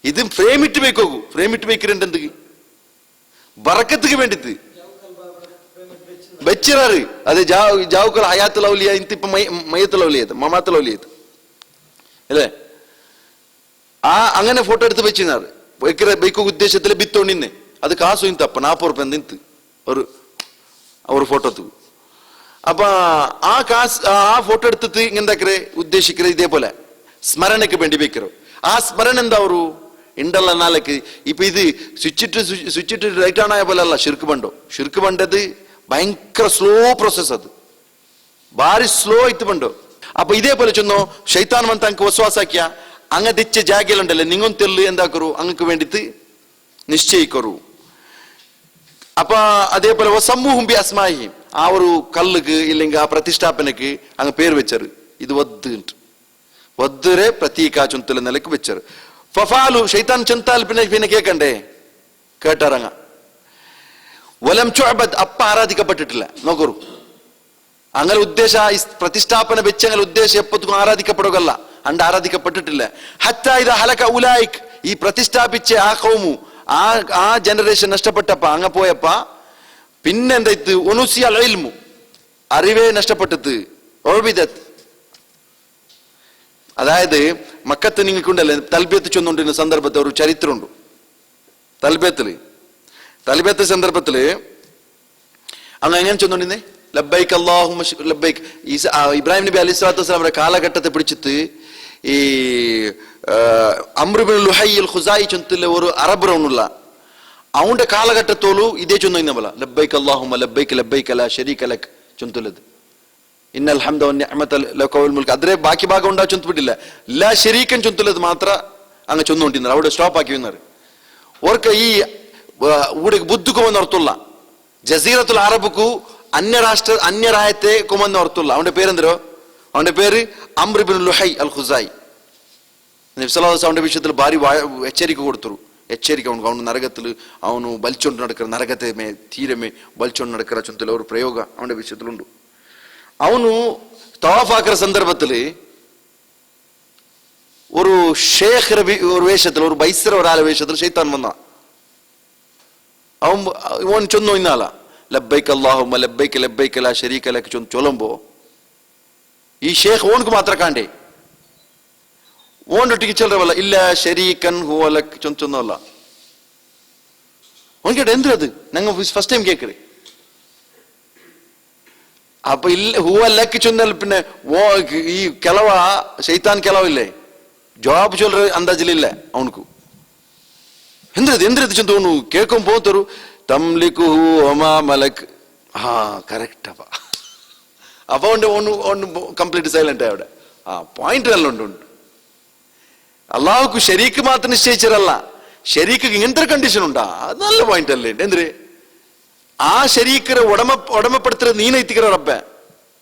ഇത് ഫ്രെയിമിട്ട് വെക്കോക്കൂ ഫ്രെയിമിട്ട് വെക്കുന്നുണ്ട് എന്തുക്ക് ബറക്കത്തുക്ക് വേണ്ടിട്ട് വെച്ചിറാറ് അത് ജാവുക്കൾ ഹയാത്തുൽ ഔലിയ ഇപ്പൊ മയ്യത്തുൽ ഔലിയത് മമാത്തുൽ ഔലിയത് അല്ലേ അങ്ങനെ ഫോട്ടോ എടുത്ത് വെച്ചിരുന്നാറ് ബൈക്ക് ഉദ്ദേശത്തില് ബിത്തോണ്ടിന്നെ അത് കാസു ഇന്തപ്പ 40 ರೂಪಾಯಿ നിന്ത് ഒരു ഫോട്ടോ അപ്പൊ ആ ഫോട്ടോ എടുത്തിട്ട് ഇങ്ങനെന്താക്കറേ ഉദ്ദേശിക്കറേ ഇതേപോലെ സ്മരണക്ക് വേണ്ടി വെക്കറോ ആ സ്മരണ എന്താ ഒരു ഉണ്ടല്ല നാലക്ക് ഇപ്പൊ ഇത് സ്വിച്ചിട്ട് റൈറ്റ് ആണായ പോലെ അല്ല ഷിർക്ക് പണ്ടത് ഭയങ്കര സ്ലോ പ്രോസസ് അത് ഭാരി സ്ലോ ആയിട്ട് പണ്ടോ അപ്പൊ ഇതേപോലെ ചെന്നോ ശൈത്താൻ വന്ന് തനിക്ക് വസ്വാസാക്കിയ അങ്ങ് തെച്ച ജാഗയിലുണ്ടല്ലേ നിങ്ങൾ തെല്ല് എന്താക്കറു അങ്ങക്ക് വേണ്ടിട്ട് നിശ്ചയിക്കറു അപ്പൊ അതേപോലെ സമൂഹം ബി അസ്മാഹിം ആ ഒരു കല്ലുക്ക് ഇല്ലെങ്കിൽ ആ പ്രതിഷ്ഠാപനക്ക് അങ്ങ് പേര് വെച്ചറ് ഇത് വദ്ദരെ പ്രതീക ചുന്തല നിലക്ക് വെച്ചറ് ഫഫാലു ശൈത്താൻ ചെന്താൽ പിന്നെ കേക്കണ്ടേ കേട്ടറങ്ങ വലം ചുഅബദ് അപ്പ ആരാധിക്കപ്പെട്ടിട്ടില്ല നോക്കറു അങ്ങനെ ഉദ്ദേശ പ്രതിഷ്ഠാപന വെച്ച് അങ്ങനെ ഉദ്ദേശം എപ്പോഴും ആരാധിക്കപ്പെടുകയല്ല അണ്ട് ആരാധിക്കപ്പെട്ടിട്ടില്ല ഹത്താ ഇത് ഹലക ഉലായിക് ഈ പ്രതിഷ്ഠാപിച്ച ആ കൗമു ആ ജനറേഷൻ നഷ്ടപ്പെട്ടപ്പ അങ്ങ് പോയപ്പ പിന്നെന്താ ഇത് ഒനുസിയൽ ഇൽമു അറിവേ നഷ്ടപ്പെട്ടത് ഒബിദത്ത് അതായത് മക്കത്ത് നിങ്ങൾക്കുണ്ടല്ലേ തൽബിയത്ത് ചൊന്നുകൊണ്ടിരുന്ന സന്ദർഭത്തിൽ ഒരു ചരിത്രമുണ്ട് തൽബിയത്ത് സന്ദർഭത്തില് അങ്ങ് എങ്ങനെ ചൊന്നുകൊണ്ടിരുന്നേ ലബ്ബൈക്ക് അല്ലാഹുമ്മ ലബ്ബൈക്ക് ഇബ്രാഹിം നബി അലൈഹി സ്വലാത്തു വസ്സലാമയുടെ കാലഘട്ടത്തെ പിടിച്ചിട്ട് ഈ അംർ ഇബ്നുൽ ലുഹൈ അൽ ഖുസായി ചൊന്തിലെ ഒരു അറബിനുള്ള അവന്റെ കാലഘട്ടത്തോളു ഇതേ ചൊന്നു ഇന്നവല ലബ്ബൈക്ക് അല്ലാഹുമ്മ ലബ്ബൈക്ക് ലബ്ബൈക്ക് ലാ ശരീക ലക് ചൊന്തുള്ളത് ഇന്നൽ ഹംദ വന്നിഅമത ലക വൽ മുൽക്ക് അദ്രെ ബാക്കി ഭാഗം ഉണ്ടാ ചൊന്തുപിട്ടില്ല ലാ ശരീകൻ ചൊന്തുള്ളത് മാത്ര അങ്ങ് ചൊന്നുകൊണ്ടിരുന്നത് അവിടെ സ്റ്റോപ്പ് ആക്കി വന്നത് ഓർക്ക് ഈ ഊടെ ബുദ്ധുക്കു എന്നർത്ഥമുള്ള ജസീറത്തുൽ അറബുക്കു അന്യരായത്തെ കുമെന്ന് ഓർത്തുള്ള അവന്റെ പേരെന്തരോ അവന്റെ പേര് അംർ ഇബ്നുൽ ലുഹൈ അൽ ഖുസായി നബി സല്ലല്ലാഹു അലൈഹി വസല്ലം വിഷയത്തിൽ ഭാരി എച്ചരിക്ക കൊടുത്തു എച്ചരിക്ക അവನು നരകത്തില് അവನು ಬಲ್ಚೊಂಡು നടക്കുന്ന നരകത്തെ തീരമേ ಬಲ್ಚೊಂಡು നടക്കുന്ന ചുന്തല ഒരു പ്രയോഗ അവന്റെ വിഷയത്തിലുണ്ട് ಅವನು തവാഫ് ആക്കുന്ന സന്ദർഭത്തിൽ ഒരു ഷേഖ് ഒരു വേഷത്തിൽ, ഒരു ബൈസർ ഒരാളെ വേഷത്തിൽ ഷെയ്ത്താൻ വന്ന അവൻ ചൊന്നു ഇന്നാള ലബ്ബൈക്ക് അല്ലാഹുമ്മ ലബ്ബൈക്ക് ലബ്ബൈക്ക് ലാ ശരീക ലക ചൊല്ലുമ്പോ ഈ ഷേഖ് ഓനക്ക് മാത്രം കാണ്ടേ, ഓണ്ടൊട്ടിക്ക് ചെല്ലവല്ല ഇല്ല ശരീകൻ ഹുവ ലക് ചൊന്നല്ല. ഓൻ കേട്ട എന്ത് ഞങ്ങൾ ഫസ്റ്റ് ടൈം കേക്കറ്. അപ്പൊ ഇല്ല ഹുവ ലക്ക് ചൊന്നാൽ പിന്നെ ഈ കിളവ ഷെയ്ത്താൻ കിളവില്ലേ ജവാബ് ചൊല്ലറ് അന്താജിലില്ല അവനക്ക്. എന്ത് തോന്നു കേൾക്കും പോത്തരു തംലിക്കു ഒമാ മലക്. ആ കറക്റ്റ്. അപ്പൊ കംപ്ലീറ്റ് സൈലന്റ് അവിടെ. ആ പോയിന്റ് നല്ല ഉണ്ട്. അള്ളാഹുക്ക് ശരീക്ക് മാത്രം നിശ്ചയിച്ചതല്ല, ശരീക്ക് ഇങ്ങനത്തെ കണ്ടീഷൻ ഉണ്ടാ. അത് നല്ല പോയിന്റ് അല്ലേ. എന്തിന് ആ ശരീക്കരെ ഉടമപ്പെടുത്തുന്നത് നീനെത്തിക്കിற റബ്ബ.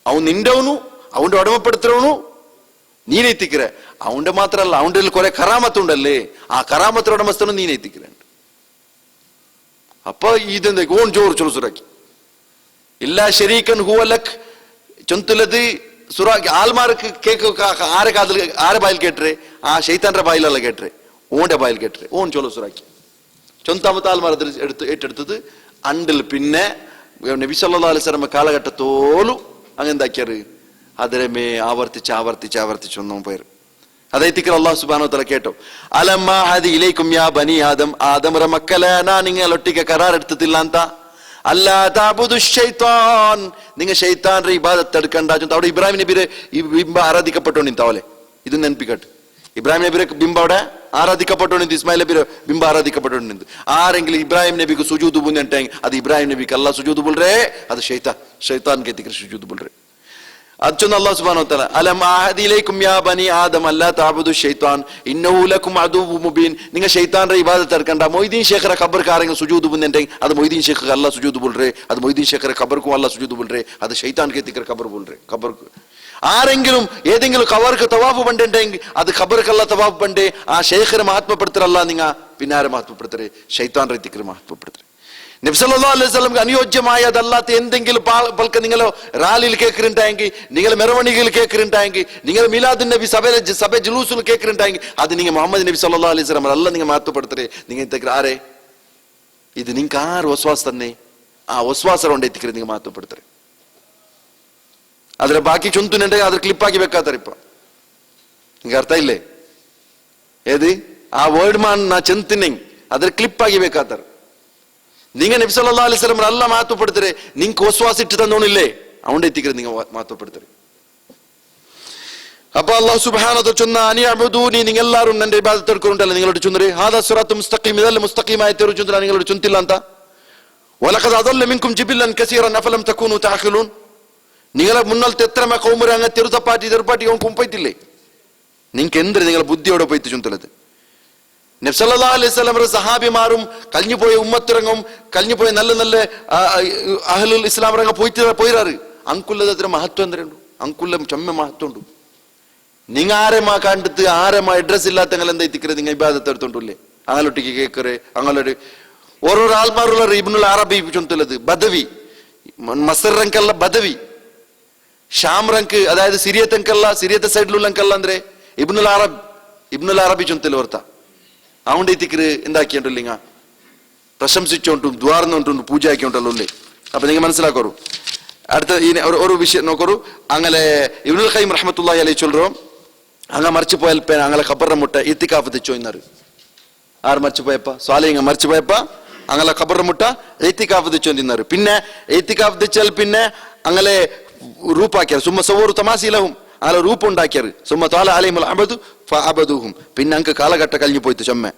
അവൻ നിന്റെവനു അവന്റെ ഉടമപ്പെടുത്തുന്നവനു നീനെത്തിക്കിற. അവന്റെ മാത്രല്ല അവന്റെ കുറെ കറാമത്തുണ്ടല്ലേ, ആ കറാമത്തിന്റെ ഉടമസ്ഥനും നീനെത്തിക്കിറുണ്ട്. അപ്പൊ ഇതെന്താ ഓൺ ജോർ ചൊല്ലു സുറാക്കി ഇല്ല ശരീക്കൻ ഹുവ ലക് ചൊന്തുലത് സുറാക്കി. ആൽമാർക്ക് കേക്ക് ആരെ കാതിൽ ആരെ ബായിൽ കേട്ടേ, ആ ഷെയ്ത്താന്റെ ബായിലല്ല കേട്ടേ, ഓന്റെ ബായിൽ കേട്ടേ. ഓൺ ചൊല്ലു സുറാക്കി ചൊന്താമത്തെ ആൽമാർ അതിൽ ഏറ്റെടുത്തത് അണ്ടിൽ. പിന്നെ നബി സല്ലല്ലാഹു അലൈഹി വസല്ലം കാലഘട്ടത്തോലും അങ്ങെന്താക്കിയാറ് അതിരമേ ആവർത്തിച്ചൊന്നും പേര് അതേത്തിക്കൽ അള്ളാഹു സുബ്ഹാനഹു വ തആല കേട്ടോ. അലമ്മ ഹദി ഇലൈക്കും യാ ബനി ആദം, ആദമര മക്കളെ ഞാൻ നിങ്ങളൊട്ടിക്ക് കരാർ എടുത്തിട്ടില്ല ಅಂತ. അല്ലാ തഅബുദു ശൈത്താൻ, നിങ്ങൾ ശൈത്താന്റെ ഇബാദത്ത് എടുക്കണ്ട. അവിടെ ഇബ്രാഹിം നബിയുടെ ഈ ബിംബ ആരാധിക്കപ്പെട്ടോണ്ടിന്താവലെ, ഇത് നെനപ്പിക്കട്ടെ. ഇബ്രാഹിം നബിയുടെ ബിംബ അവിടെ ആരാധിക്കപ്പെട്ടോണ്ട്, ഇസ്മായിൽ നബിയുടെ ബിംബ ആരാധിക്കപ്പെട്ടോണ്ട്. ആരെങ്കിലും ഇബ്രാഹിം നബിക്ക് സുജൂദ് ബുന്നെങ്കിൽ അത് ഇബ്രാഹിം നബിക്ക് അല്ലാഹ് സുജൂദ് ബോൾറേ, അത് ശൈത്താൻ കേത്തിക്ക് സുജൂദ് ബോൾറേ. അതൊന്ന് അല്ലാഹു സുബ്ഹാനഹു വ തആല അലം അഹദി ഇലൈക്കും യാ ബനി ആദം അല്ലാ തഅബുദു ശൈത്താൻ ഇന്നഹു ലക്കും അദുവ്വുൻ മുബീൻ. നിങ്ങൾ ശൈത്താന്റെ ഇബാദത്ത് എടുക്കണ്ട. മൊയ്തീൻ ശേഖറെ ഖബർക്ക് ആരെങ്കിലും സുജൂദ് ബുന്നെങ്കിൽ അത് മൊയ്തീൻ ശേഖർക്ക് അല്ലാഹ് സുജൂദ് ബോൾറേ, അത് മൊയ്തീൻ ശേഖറെ ഖബർക്കും അല്ലാഹ് സുജൂദ് ബോൾറേ, അത് ശൈത്താൻ കേത്തിക്ക് ഖബർ ബോൾറേ. ഖബർക്ക് ആരെങ്കിലും ഏതെങ്കിലും ഖബർക്ക് തവാഫ് പണ്ടെങ്കിൽ അത് ഖബർക്കല്ല തവാഫ് പണ്ടേ, ആ ശേഖരെ മഹത്വപ്പെടുത്തരല്ല. നിങ്ങൾ പിന്നാരെ മഹത്വപ്പെടുത്തരേ, ശൈത്താൻ റീതിക്ക് മഹത്വപ്പെടുത്തരേ. നബി സല്ലല്ലാഹു അലൈഹി വസല്ലം അനുയോജ്യമായതല്ലാത്ത എന്തെങ്കിലും പൽക്ക നിങ്ങൾ റാലിയിൽ കേൾക്കുന്നുണ്ടായെങ്കിൽ, നിങ്ങൾ മെറവണികയിൽ കേൾക്കുന്നുണ്ടായെങ്കിൽ, നിങ്ങൾ മിലാദുൻ നബി സഭ ജുലൂസിൽ കേൾക്കുന്നുണ്ടായെങ്കിൽ അത് നിങ്ങൾ മുഹമ്മദ് നബി സല്ലല്ലാഹു അലൈഹി വസല്ലം അല്ല നിങ്ങൾ മഹത്വപ്പെടുത്തരേ. നിങ്ങൾ ആരെ ഇത് നിങ്ങൾക്ക് ആറ് വസ്വാസ് തന്നെ, ആ വസ്വാസം കൊണ്ട് എത്തിക്കരുത് നിങ്ങൾ മഹത്വപ്പെടുത്തരേ. അതിലെ ബാക്കി ചൊന്തുന്നുണ്ടെങ്കിൽ അത് ക്ലിപ്പാക്കി വെക്കാത്തറിപ്പ നിങ്ങൾക്ക് അർത്ഥ ഇല്ലേ. ഏത് ആ വേർഡ് മാൻ ನಾ ಚೆಂತಿನೆ ಅದ್ರ ಕ್ಲಿಪ್ ಆಗಿ ಬೇಕಾತಾರ. നിങ്ങൾ നബി സല്ലല്ലാഹു അലൈഹി വസല്ലം അല്ല മാറ്റപ്പെടുത്തരെ, നിങ്ങൾക്ക് വിശ്വാസം ഇട്ട് തന്നോണില്ലേ അവന്റെ എത്തിക്കരുത് നിങ്ങൾ മാറ്റപ്പെടുത്തരെ. അപ്പൊ അല്ലാഹു സുബ്ഹാനഹു വ തആല ചൊന്ന അനിഅബുദൂനി, നിങ്ങൾ എല്ലാവരും എന്റെ ഇബാദത്ത് എടുക്കുന്നുണ്ടല്ലോ. നിങ്ങളോട് ചൊന്നരെ ഹാദാ സിറാത്തും മുസ്തഖീം, ഇതല്ല മുസ്തഖീമായ തെരു ചൊന്നര നിങ്ങളോട് ചൊന്തില്ല ಅಂತ. വലഖദ് അദല്ല മിൻകും ജിബില്ലൻ കസീറൻ അഫലം തകൂനു തഅഖിലൂൻ. നിങ്ങളെ മുന്നൽത്തെ എത്ര കൗമുര അങ്ങ് തെറുതപ്പാട്ടി അവൻ കുമ്പൈത്തില്ലേ. നിങ്ങൾക്ക് എന്തിന് നിങ്ങളെ ബുദ്ധിയോടെ പോയിട്ട് ചൊന്തലത്. നബി സല്ലല്ലാഹു അലൈഹി വസല്ലം സഹാബിമാരും കഴിഞ്ഞുപോയ ഉമ്മത്തിറങ്ങും കഴിഞ്ഞുപോയ നല്ല നല്ല അഹ്ലുൽ ഇസ്ലാം രംഗ പോയിരാറ് അങ്കുല്ലത് അത്ര മഹത്വം എന്തുണ്ട്, അങ്കുല്ല ചൊമ്മ മഹത്വം ഉണ്ട്. നിങ്ങൾ ആരെമാ കണ്ടിട്ട് ആരെമാ അഡ്രസ് ഇല്ലാത്ത നിങ്ങൾ എന്താ എത്തിക്കരുത്, നിങ്ങൾ ഇബാദത്ത് എടുത്തോണ്ടല്ലേ അങ്ങനൊട്ടിക്ക് കേക്കറ്. അങ്ങനൊരു ഓരോരോ ആൾമാരുള്ള ഇബ്നുൽ അറബി ചൊന്തലത് ബദവി, മസർ രംഗല്ല ബദവി, ഷാം രംഗ് അതായത് സിരിയത്തങ്കല്ല സിരിയത്തെ സൈഡിലുള്ള അങ്കല്ല ಅಂದ್ರೆ ഇബ്നുൽ അറബി ചൊന്തല് ഓർത്ത അവന്റെ എത്തിക്കര് എന്താക്കിയിട്ടുണ്ടില്ല പ്രശംസിച്ചോണ്ടും ദ്വാർന്നുകൊണ്ടും പൂജ ആക്കിയോണ്ടല്ലോ അല്ലേ. അപ്പൊ നിങ്ങൾ മനസ്സിലാക്കോറു. അടുത്ത ഒരു വിഷയം നോക്കോറു. അങ്ങനെ ഇബ്നുൽ ഖയ്യിം റഹ്മത്തുള്ളാഹി അലൈഹി ചൊല്ലോ അങ്ങ മറിച്ചു പോയാൽ അങ്ങനെ ഖബറിനെ മുട്ട ഇത്തിക്കാഫ് തെച്ചോയിന്നാറ്. ആറ് മറിച്ചു പോയപ്പ സ്വാലിങ്ങ മറിച്ചു പോയപ്പ അങ്ങനെ ഖബറിനെ മുട്ട ഇത്തിക്കാഫ് തെച്ചോന്നിന്നാറ്. പിന്നെ ഇത്തിക്കാഫ് തെച്ചാൽ പിന്നെ അങ്ങനെ ರೂಪಾಕ್ಯಾರ ಸುಮ್ಮ ಸವರು ತಮಾಸಿಲಹುಂ ಅಲ್ಲ ರೂಪ ಉಂಡಾಕ್ಯಾರ ಸುಮ್ಮ ತಾಲ ಅಲೈಹಿಲ್ ಅಬದು ಫಅಬದುಹುಂ. പിന്നെ അങ്ങ് കാലഘട്ട കഴിഞ്ഞു പോയിട്ട് ചൊമ്മ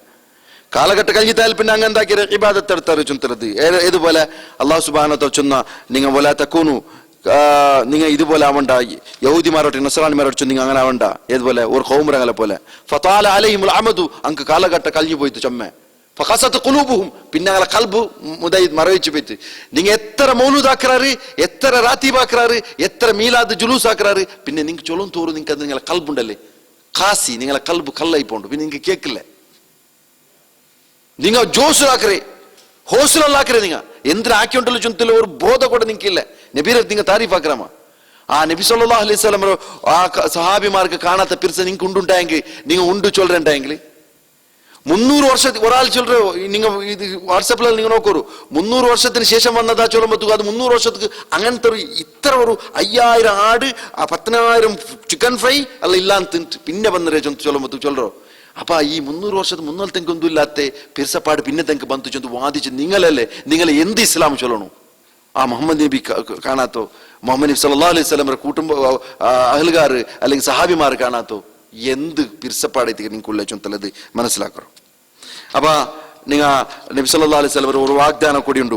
കാലഘട്ട കഴിഞ്ഞാൽ പിന്നെ അങ്ങ് എന്താക്കിയ ഇബാദത്ത് എടുത്താറ് ചുന്തരത്. ഇതുപോലെ അല്ലാഹു സുബ്ഹാനഹു വ തആല ചൊന്ന നിങ്ങൾ വലാ തകൂനു, നിങ്ങൾ ഇതുപോലെ ആവണ്ട യഹൂദിമാരോട്ട് നസ്രാനിമാരോട്ട് നിങ്ങൾ അങ്ങനെ ആവണ്ട. ഏതുപോലെ ഒരു ഖൗമുറങ്ങളെ പോലെ ഫതാല അലൈഹിൽ അമദു അങ്ങ് കാലഘട്ട കഴിഞ്ഞു പോയിട്ട് ചൊമ്മ ഫഖസത് ഖുലൂബുഹും പിന്നെ അങ്ങനെ കൽബ് മുദൈദ് മറവിച്ചു പോയിട്ട്. നിങ്ങൾ എത്ര മൗലൂദ് ആക്കറാറ്, എത്ര റാത്തീബ് ആക്കറാറ്, എത്ര മീലാദ് ജുലൂസ് ആക്കറാറ്, പിന്നെ നിങ്ങൾക്ക് ചൊല്ലും തോറും നിങ്ങൾക്ക് അത് നിങ്ങളെ കൽബുണ്ടല്ലേ കാസി നിങ്ങളെ കൽബ് കല്ലായി പോണ്ട്. പിന്നെ നിങ്ങൾക്ക് കേൾക്കില്ല. നിങ്ങൾ ജോസിലാക്കറേ ഹോസിലല്ലാക്കറേ നിങ്ങൾ എന്തിനാക്കിയുണ്ടല്ലോ ചുന്തല്ലോ ഒരു ബോധ കൂടെ നിങ്ങൾക്കില്ല. നബീരെ നിങ്ങൾ താരീഫ് ആക്കറാമ ആ നബി സല്ലല്ലാഹു അലൈഹി വസല്ലം ആ സഹാബിമാർക്ക് കാണാത്ത പിർസ നിങ്ങൾക്ക് ഉണ്ടുണ്ടായെങ്കിൽ നിങ്ങൾ ഉണ്ട് ചൊല്ലുണ്ടായെങ്കിൽ 300 വർഷം ഒരാൾ ചൊല്ലോ നിങ്ങൾ ഇത് വാട്സാപ്പിൽ നിങ്ങൾ നോക്കൂ 300 വർഷത്തിന് ശേഷം വന്നതാ ചൊല്ലുമ്പോൾ അത് 300 വർഷത്തേക്ക് അങ്ങനത്തെ ഒരു ഇത്ര ഒരു 5000 ആട് 10000 ചിക്കൻ ഫ്രൈ അല്ല ഇല്ലാന്ന് തിന്നിട്ട് പിന്നെ വന്നരേ ചൊല്ലുമ്പോൾ ചൊല്ലോ അപ്പൊ ഈ 300 വർഷത്ത് മുന്നോട്ടെങ്കിൽ ഒന്നും ഇല്ലാത്ത പിർസപ്പാട് പിന്നെ തെങ്ക് ബന്ധു ചെന്ന് വാദിച്ച് നിങ്ങളല്ലേ നിങ്ങൾ എന്ത് ഇസ്ലാം ചൊല്ലണു ആ മുഹമ്മദ് നബി കാണാത്തോ മുഹമ്മദ് നബി സല്ലല്ലാഹു അലൈഹി വസല്ലം കുടുംബ അഹ്ലുകാർ അല്ലെങ്കിൽ സഹാബിമാർ കാണാത്തോ എന്ത് പിർസപ്പാടേക്ക് നിങ്ങൾക്കുള്ള ചൊന്തലത് മനസ്സിലാക്കണം അപ്പൊ നിങ്ങൾ നബി സല്ലല്ലാഹു അലൈഹി വസല്ലം ഒരു വാഗ്ദാനം കൂടി ഉണ്ട്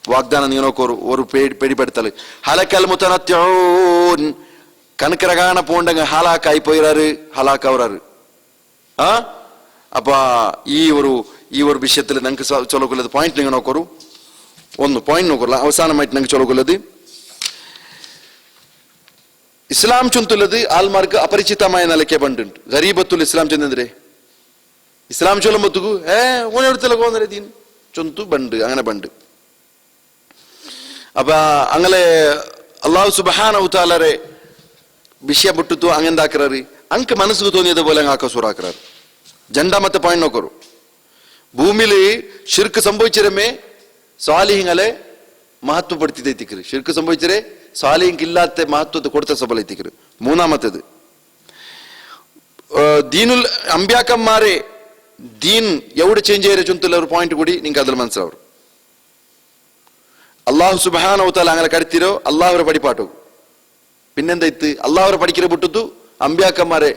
വാഗ്ദാനം നിങ്ങൾ ഒരു പേടിപ്പെടുത്തല് ഹലക്കൽ മുതനത്യൂൻ കണക്കര കാണ പോണ്ടെങ്കിൽ ഹലാക്കായി പോയിറാറ് ഹലാക്കവറാറ് ആ അപ്പൊ ഈ ഒരു വിഷയത്തിൽ നിങ്ങൾക്ക് ചൊല്ലക്കൊല്ലത് പോയിന്റ് നിങ്ങൾ നോക്കൂ ഒന്ന് പോയിന്റ് നോക്കല്ല അവസാനമായിട്ട് നിങ്ങൾക്ക് ചൊല്ലക്കൊല്ലത് ഇസ്ലാം ചൊന്തുള്ളത് ആൾമാർക്ക് അപരിചിതമായ നിലയ്ക്ക് പണ്ടുണ്ട് ഗരീബത്തുൽ ഇസ്ലാം ചെന്നെതിരെ ഇസ്ലാം ചൊല്ലുമ്പോഴത്തേക്കു ഓനെടുത്തല്ല പോകുന്ന ദീൻ ചൊന്തു ബണ്ട് അങ്ങനെ ബണ്ട് അപ്പൊ അങ്ങനെ അള്ളാഹു സുബ്ഹാനഹു തആലരെ വിഷയ ಬಿಟ್ಟು അങ്ങെന്താക്കറാറ് ಅಂಕ ಮನಸ್ಸಿಗೆ തോന്നിയത് പോലെ അങ്ങ് ആക്കസൂറാക്കറാറ് രണ്ടാമത്തെ പോയിന്റ് നോക്കൂ ഭൂമിയിൽ ഷിർക്ക് സംഭവിച്ചിരമേ സ്വാലിഹിങ്ങളെ മഹത്വപ്പെടുത്തിക്കറ് ഷിർക്ക് സംഭവിച്ചരെ സ്വാലിഹിക്ക് ഇല്ലാത്ത മഹത്വത്തെ കൊടുത്ത സബലത്തിക്കറ് മൂന്നാമത്തേത് ദീനുൽ അമ്പ്യാക്കന്മാരെ ദീൻ എവിടെ ചേഞ്ച് ചെയ്യരെ ചൊന്തുള്ള ഒരു പോയിന്റ് കൂടി നിങ്ങൾക്ക് അതിൽ മനസ്സിലാവും അള്ളാഹു സുബ്ഹാനഹു തആല അങ്ങനെ കരുത്തിരോ അള്ളാഹുരെ പടിപ്പാട്ടു പിന്നെന്താ ഇത്ത് അള്ളാഹുരെ പഠിക്കരെ വിട്ടു അമ്പ്യാക്കന്മാരെ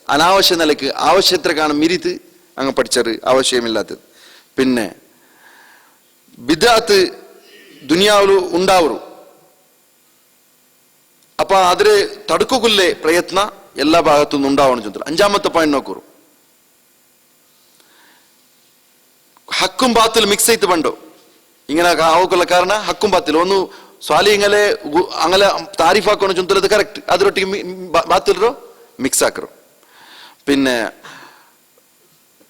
അനാവശ്യ നിലക്ക് ആവശ്യത്തെ കാണാൻ മിരിത്ത് അങ്ങ് പഠിച്ചത് ആവശ്യമില്ലാത്തത് പിന്നെ ബിദ്അത്ത് ദുനിയാവിൽ ഉണ്ടാവൂ അപ്പൊ അതിന് തടുക്കുകൊല്ലേ പ്രയത്ನ എല്ലാ ഭാഗത്തുനിന്നും ഉണ്ടാവണം ചൊന്തൽ അഞ്ചാമത്തെ പോയിന്റ് നോക്കൂ ഹക്കും ബാത്തിൽ മിക്സ് ചെയ്ത് പണ്ടോ ഇങ്ങനെ ആവുകൊള്ള കാರಣ ഹക്കും ബാത്തിൽ ഒന്ന് സ്വാലിങ്ങളെ അങ്ങനെ താരിഫാക്കണം ചൊന്തലത് കറക്റ്റ് അതിരൊട്ടിಗೆ ബാത്തിലോ മിക്സ് ആക്കറോ പിന്നെ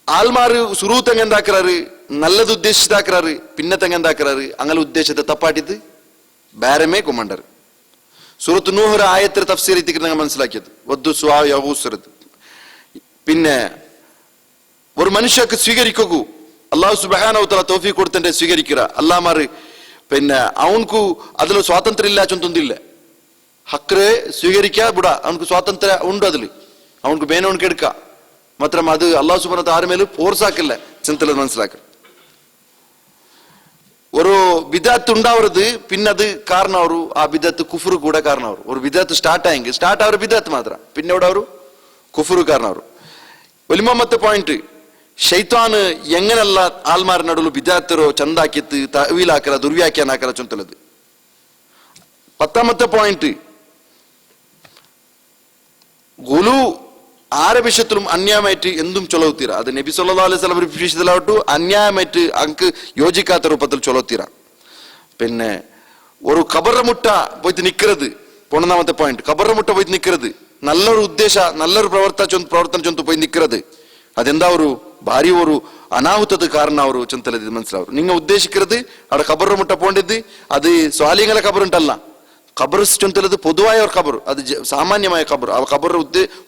ആൾമാര് സുറൂ തെങ്ങ എന്താക്കറാറ് നല്ലത് ഉദ്ദേശിച്ചാക്കറാറ് പിന്നെ തെങ്ങ എന്താക്കറാറ് അങ്ങനെ ഉദ്ദേശത്തെ തപ്പാട്ടിത് ബാരമേ കൊമ്മണ്ടർ സൂറത്ത് നൂഹ് ആയത്തെ തഫ്സീർ എത്തിക്കുന്ന മനസ്സിലാക്കിയത് വദ്ദു സുആ യഗൂസ്റത് പിന്നെ ഒരു മനുഷ്യക്ക് സ്വീകരിക്കൂ അല്ലാഹു സുബ്ഹാനഹു വ തആല തൗഫീഖ് കൊടുത്തന്റെ സ്വീകരിക്കുക അല്ലാമാർ പിന്നെ അവൻക്ക് അതിൽ സ്വാതന്ത്ര്യം ഇല്ല ചൊന്തൊന്നില്ല ഹക്രെ സ്വീകരിക്കാ ബുടാ അവൻക്ക് സ്വാതന്ത്ര്യം ഉണ്ട് അതിൽ അവൻക്ക് ಬೇನವನ್ಗೆ എടുക്ക മാത്രം അത് അല്ലാഹു സുബ്ഹാനഹു വ തആല ആരുമേലും ഫോഴ്സ് ആക്കില്ല ചിന്തല മനസ്സിലാക്കുക ഒരു ബിദഅത്ത് ഉണ്ടാവരുത് പിന്നെ അത് കാരണം ಅವರು ആ ബിദഅത്ത് കുഫർ കൂടെ കാരണം ಅವರು ഒരു ബിദഅത്ത് സ്റ്റാർട്ട് അവർ ബിദഅത്ത് മാത്രം പിന്നെ അവിടെ ಅವರು കുഫർ കാരണം ಅವರು ഒലിമാമത്തെ പോയിന്റ് ಶೈತಾನ್ ಎಂಗನೆಲ್ಲ ಆಲ್ಮಾರ ನಡುಲು ಬಿದಾತರೋ ಚಂದಾಕಿತ್ತು ತವೀಲಾಕರ ದುರ್ವ್ಯಾಖ್ಯಾನ ಹಾಕರ ಚೊಂತಲದು 10ാമത്തെ പോയിന്റ് ഗുലു ആരെ വിഷയത്തിലും അന്യായമായിട്ട് എന്തും ചൊല്ലുത്തീര അത് നബി സല്ലല്ലാഹു അലൈഹി വസല്ലം വിഷയത്തിലാവട്ടു അന്യായമായിട്ട് അങ്ക് യോജിക്കാത്ത രൂപത്തിൽ ചൊല്ലുത്തീര പിന്നെ ഒരു ഖബറ മുട്ട പോയിട്ട് നിൽക്കരുത് 11ാമത്തെ പോയിന്റ് ഖബറ മുട്ട പോയിട്ട് നിൽക്കരുത് നല്ലൊരു ഉദ്ദേശ നല്ലൊരു പ്രവർത്തന ചൊന്തു പോയി നിൽക്കരുത് അതെന്താ ഒരു ഭാരി ഒരു അനാಹುತದ ಕಾರಣ ಅವರು ಚಂತಲದ മനസ്സിലാവും നിങ്ങൾ ഉദ്ദേശിക്കരുത് അവിടെ ഖബർ മുട്ട പോണ്ടത് അത് സ്വാലിങ്ങളെ ഖബർ ഉണ്ടല്ല ഖബർ ചൊന്തലത് പൊതുവായ ഒരു ഖബർ അത് സാമാന്യമായ ഖബർ ആ ഖബർ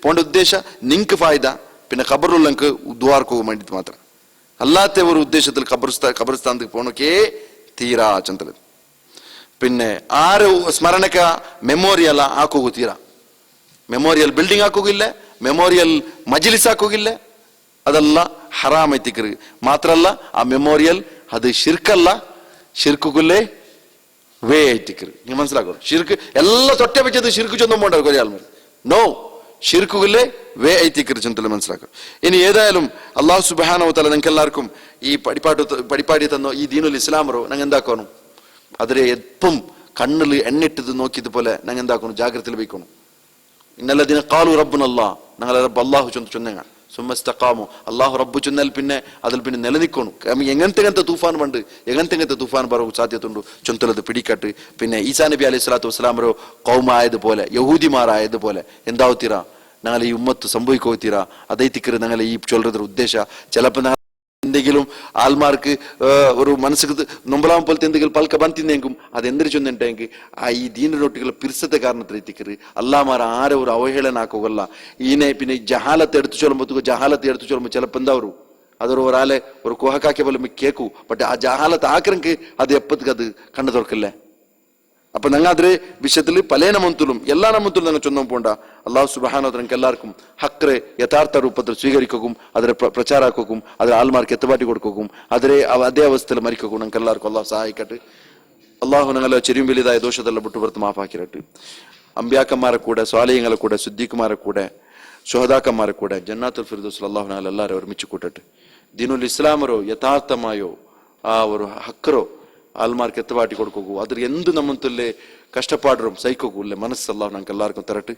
പോണ്ട ഉദ്ദേശ നിങ്ങൾക്ക് ഫായിദ പിന്നെ ഖബറുള്ളങ്ങൾക്ക് ദ്വാർക്ക് പോകാൻ വേണ്ടിയിട്ട് മാത്രം അല്ലാത്ത ഒരു ഉദ്ദേശത്തിൽ ഖബർസ്ഥാനത്തേക്ക് പോകണക്കേ തീരാ ചന്തലത് പിന്നെ ആര് സ്മരണക്ക ಮೆಮೋರಿಯಲ್ ಹಾಕೋಗು ತೀರಾ ಮೆಮೋರಿಯಲ್ ಬಿಲ್ಡಿಂಗ್ ಹಾಕೋಗಿಲ್ಲ ಮೆಮೋರಿಯಲ್ ಮಜ್ಲಿಸ್ ಹಾಕೋಗಿಲ್ಲ ಅದೆಲ್ಲ ಹರಾಮ್ ಐತಿಕ್ರಿ ಮಾತ್ರ ಅಲ್ಲ ಆ ಮೆಮೋರಿಯಲ್ ಅದು ಶಿರ್ಕಲ್ಲ ಶಿರ್ಕುಗುಲ್ಲೇ ವೇ ಐತಿಕ್ರಿ ನೀವು മനസ്സിലാക്കോ ಶಿರ್ಕ್ ಎಲ್ಲ ತೊಟ್ಟೆ ಬೆಚ್ಚದು ಶಿರ್ಕು ಚೊಂದು ಮಾಡ್ತಾರೆ ಕೊರಿಯಾಲ್ ಮೇಲೆ ನೋ ಶಿರ್ಕುಗುಲ್ಲೇ ವೇ ಐತಿಕ್ರಿ ಚೊಂತಲ್ಲ മനസ്സിലാക്കോ ഇനി ഏതായാലും അല്ലാഹു സുബ്ഹാനഹു വ തആല നിങ്ങൾക്ക് എല്ലാവർക്കും ഈ പടിപ്പാടി തന്നോ ഈ ദീനുൽ ഇസ്ലാമറോ ഞങ്ങൾ എന്താക്കണം അതിരെ എപ്പം കണ്ണിൽ എണ്ണിട്ടത് നോക്കിയതുപോലെ ഞങ്ങൾ എന്താക്കണം ജാഗ്രതയിൽ വയ്ക്കണം ഇന്നല്ലദീന ഖാലു റബ്ബുനല്ലാഹ് ഞങ്ങളെ റബ്ബ് അല്ലാഹു ചൊന്നങ്ങ സുമ്മസ്തഖാമു അല്ലാഹു റബ്ബു ചൊന്നാൽ പിന്നെ അതിൽ പിന്നെ നിലനിൽക്കണം എങ്ങനത്തെ തൂഫാൻ പണ്ട് എങ്ങനത്തെ തൂഫാൻ ബറു സാധ്യതയുണ്ട് ചൊന്തലത് പിടിക്കട്ട് പിന്നെ ഈസാ നബി അലൈഹി സ്വലാത്തു വസ്സലാമറോ കൗമായതുപോലെ യഹൂദിമാരായതുപോലെ എന്താവുത്തീരാ ഞങ്ങളെ ഈ ഉമ്മത്ത് സംഭവിക്കോത്തീരാ അതൈത്തിക്കറ് ഞങ്ങളെ ഈ ചൊല്ലದ್ರ ഉദ്ദേശ ചിലപ്പോൾ എന്തെങ്കിലും ആൾമാർക്ക് ഒരു മനസ്സിക്ക് നൊമ്പലാം പോലത്തെ എന്തെങ്കിലും പൽക്ക ബന്തിന്നെങ്കും അത് എന്തിനു ചൊന്നിട്ടെങ്കിൽ ഈ ദീനൊട്ടിಗಳ പിരിസത്തെ കാരണത്തിലെത്തിക്കറ് അല്ലാമാർ ആരെ ഒരു അവഹേളനാക്കുകയല്ല ഈനെ പിന്നെ ജഹാലത്തെ എടുത്തു ചൊല്ലുമ്പോൾ ജഹാലത്തെ എടുത്തു ചൊല്ലുമ്പോൾ ചിലപ്പോൾ എന്താ വരും അതൊരു ഒരാളെ ഒരു കുഹക്കാക്കിയ പോലെ കേക്കൂ ബട്ട് ആ ജഹാലത്ത് ആക്രങ്ക് അത് എപ്പത്തിക്ക് അത് കണ്ണു തുറക്കില്ലേ അപ്പൊ ഞങ്ങൾ അതിലെ വിഷയത്തിൽ പല നമത്തിലും എല്ലാ നമത്തിലും ഞങ്ങൾ ചൊന്നും പോണ്ട അള്ളാഹു സുബ്ഹാനഹു ഞങ്ങൾക്ക് എല്ലാവർക്കും ഹക്രെ യഥാർത്ഥ രൂപത്തിൽ സ്വീകരിക്കും അതിനെ പ്രചാരാക്കും അതിൽ ആൾമാർക്ക് എത്തുപാട്ടി കൊടുക്കും അതിലെ അതേ അവസ്ഥയിൽ മരിക്കും ഞങ്ങൾക്ക് എല്ലാവർക്കും അള്ളാഹു സഹായിക്കട്ടെ അള്ളാഹു ഞങ്ങളെ ചെറിയ വലുതായ ദോഷത്തെല്ലാം വിട്ടുപുറത്ത് മാഫാക്കിരട്ടെ അമ്പ്യാക്കന്മാരെ കൂടെ സ്വാലയങ്ങളെ കൂടെ സിദ്ദീഖുമാരെ കൂടെ ശുഹദാക്കന്മാരെ കൂടെ ജന്നാത്തുൽ ഫിർദൗസിൽ അള്ളാഹു ഞങ്ങൾ എല്ലാവരും ഒരുമിച്ച് കൂട്ടട്ടെ ദീനുൽ ഇസ്ലാമരോ യഥാർത്ഥമായോ ആ ഒരു ഹക്കറോ ആൾമാർക്ക് എത്തുപാട്ടി കൊടുക്കൂ അതിൽ എന്ത് നമ്മത്തല്ലേ കഷ്ടപ്പാടും സഹിക്കൂല്ലേ മനസ്സ് അള്ളാഹു ഞങ്ങൾക്ക് എല്ലാവർക്കും തരട്ടെ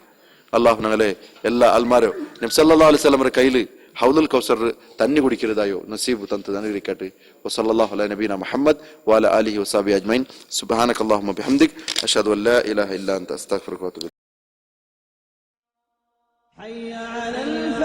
അള്ളാഹു ഞങ്ങളെ എല്ലാ ആൾമാരോ നബി സല്ലല്ലാഹു അലൈഹി വസല്ലമയുടെ കയ്യിൽ ഹൗലുൽ കൗസർ തന്നി കുടിക്കരുതായോ നസീബ് തന്ന് അനുഗ്രഹിക്കട്ടെ വസല്ലല്ലാഹു അലാ നബീന മുഹമ്മദ് വഅലാ ആലിഹി വസഹബിഹി അജ്മഈൻ സുബ്ഹാനകല്ലാഹുമ്മ ബിഹംദിക് അഷ്ഹദു അൻ ലാ ഇലാഹ ഇല്ലാ അൻത അസ്തഗ്ഫിറുക വഅതുബു ഇലൈക്.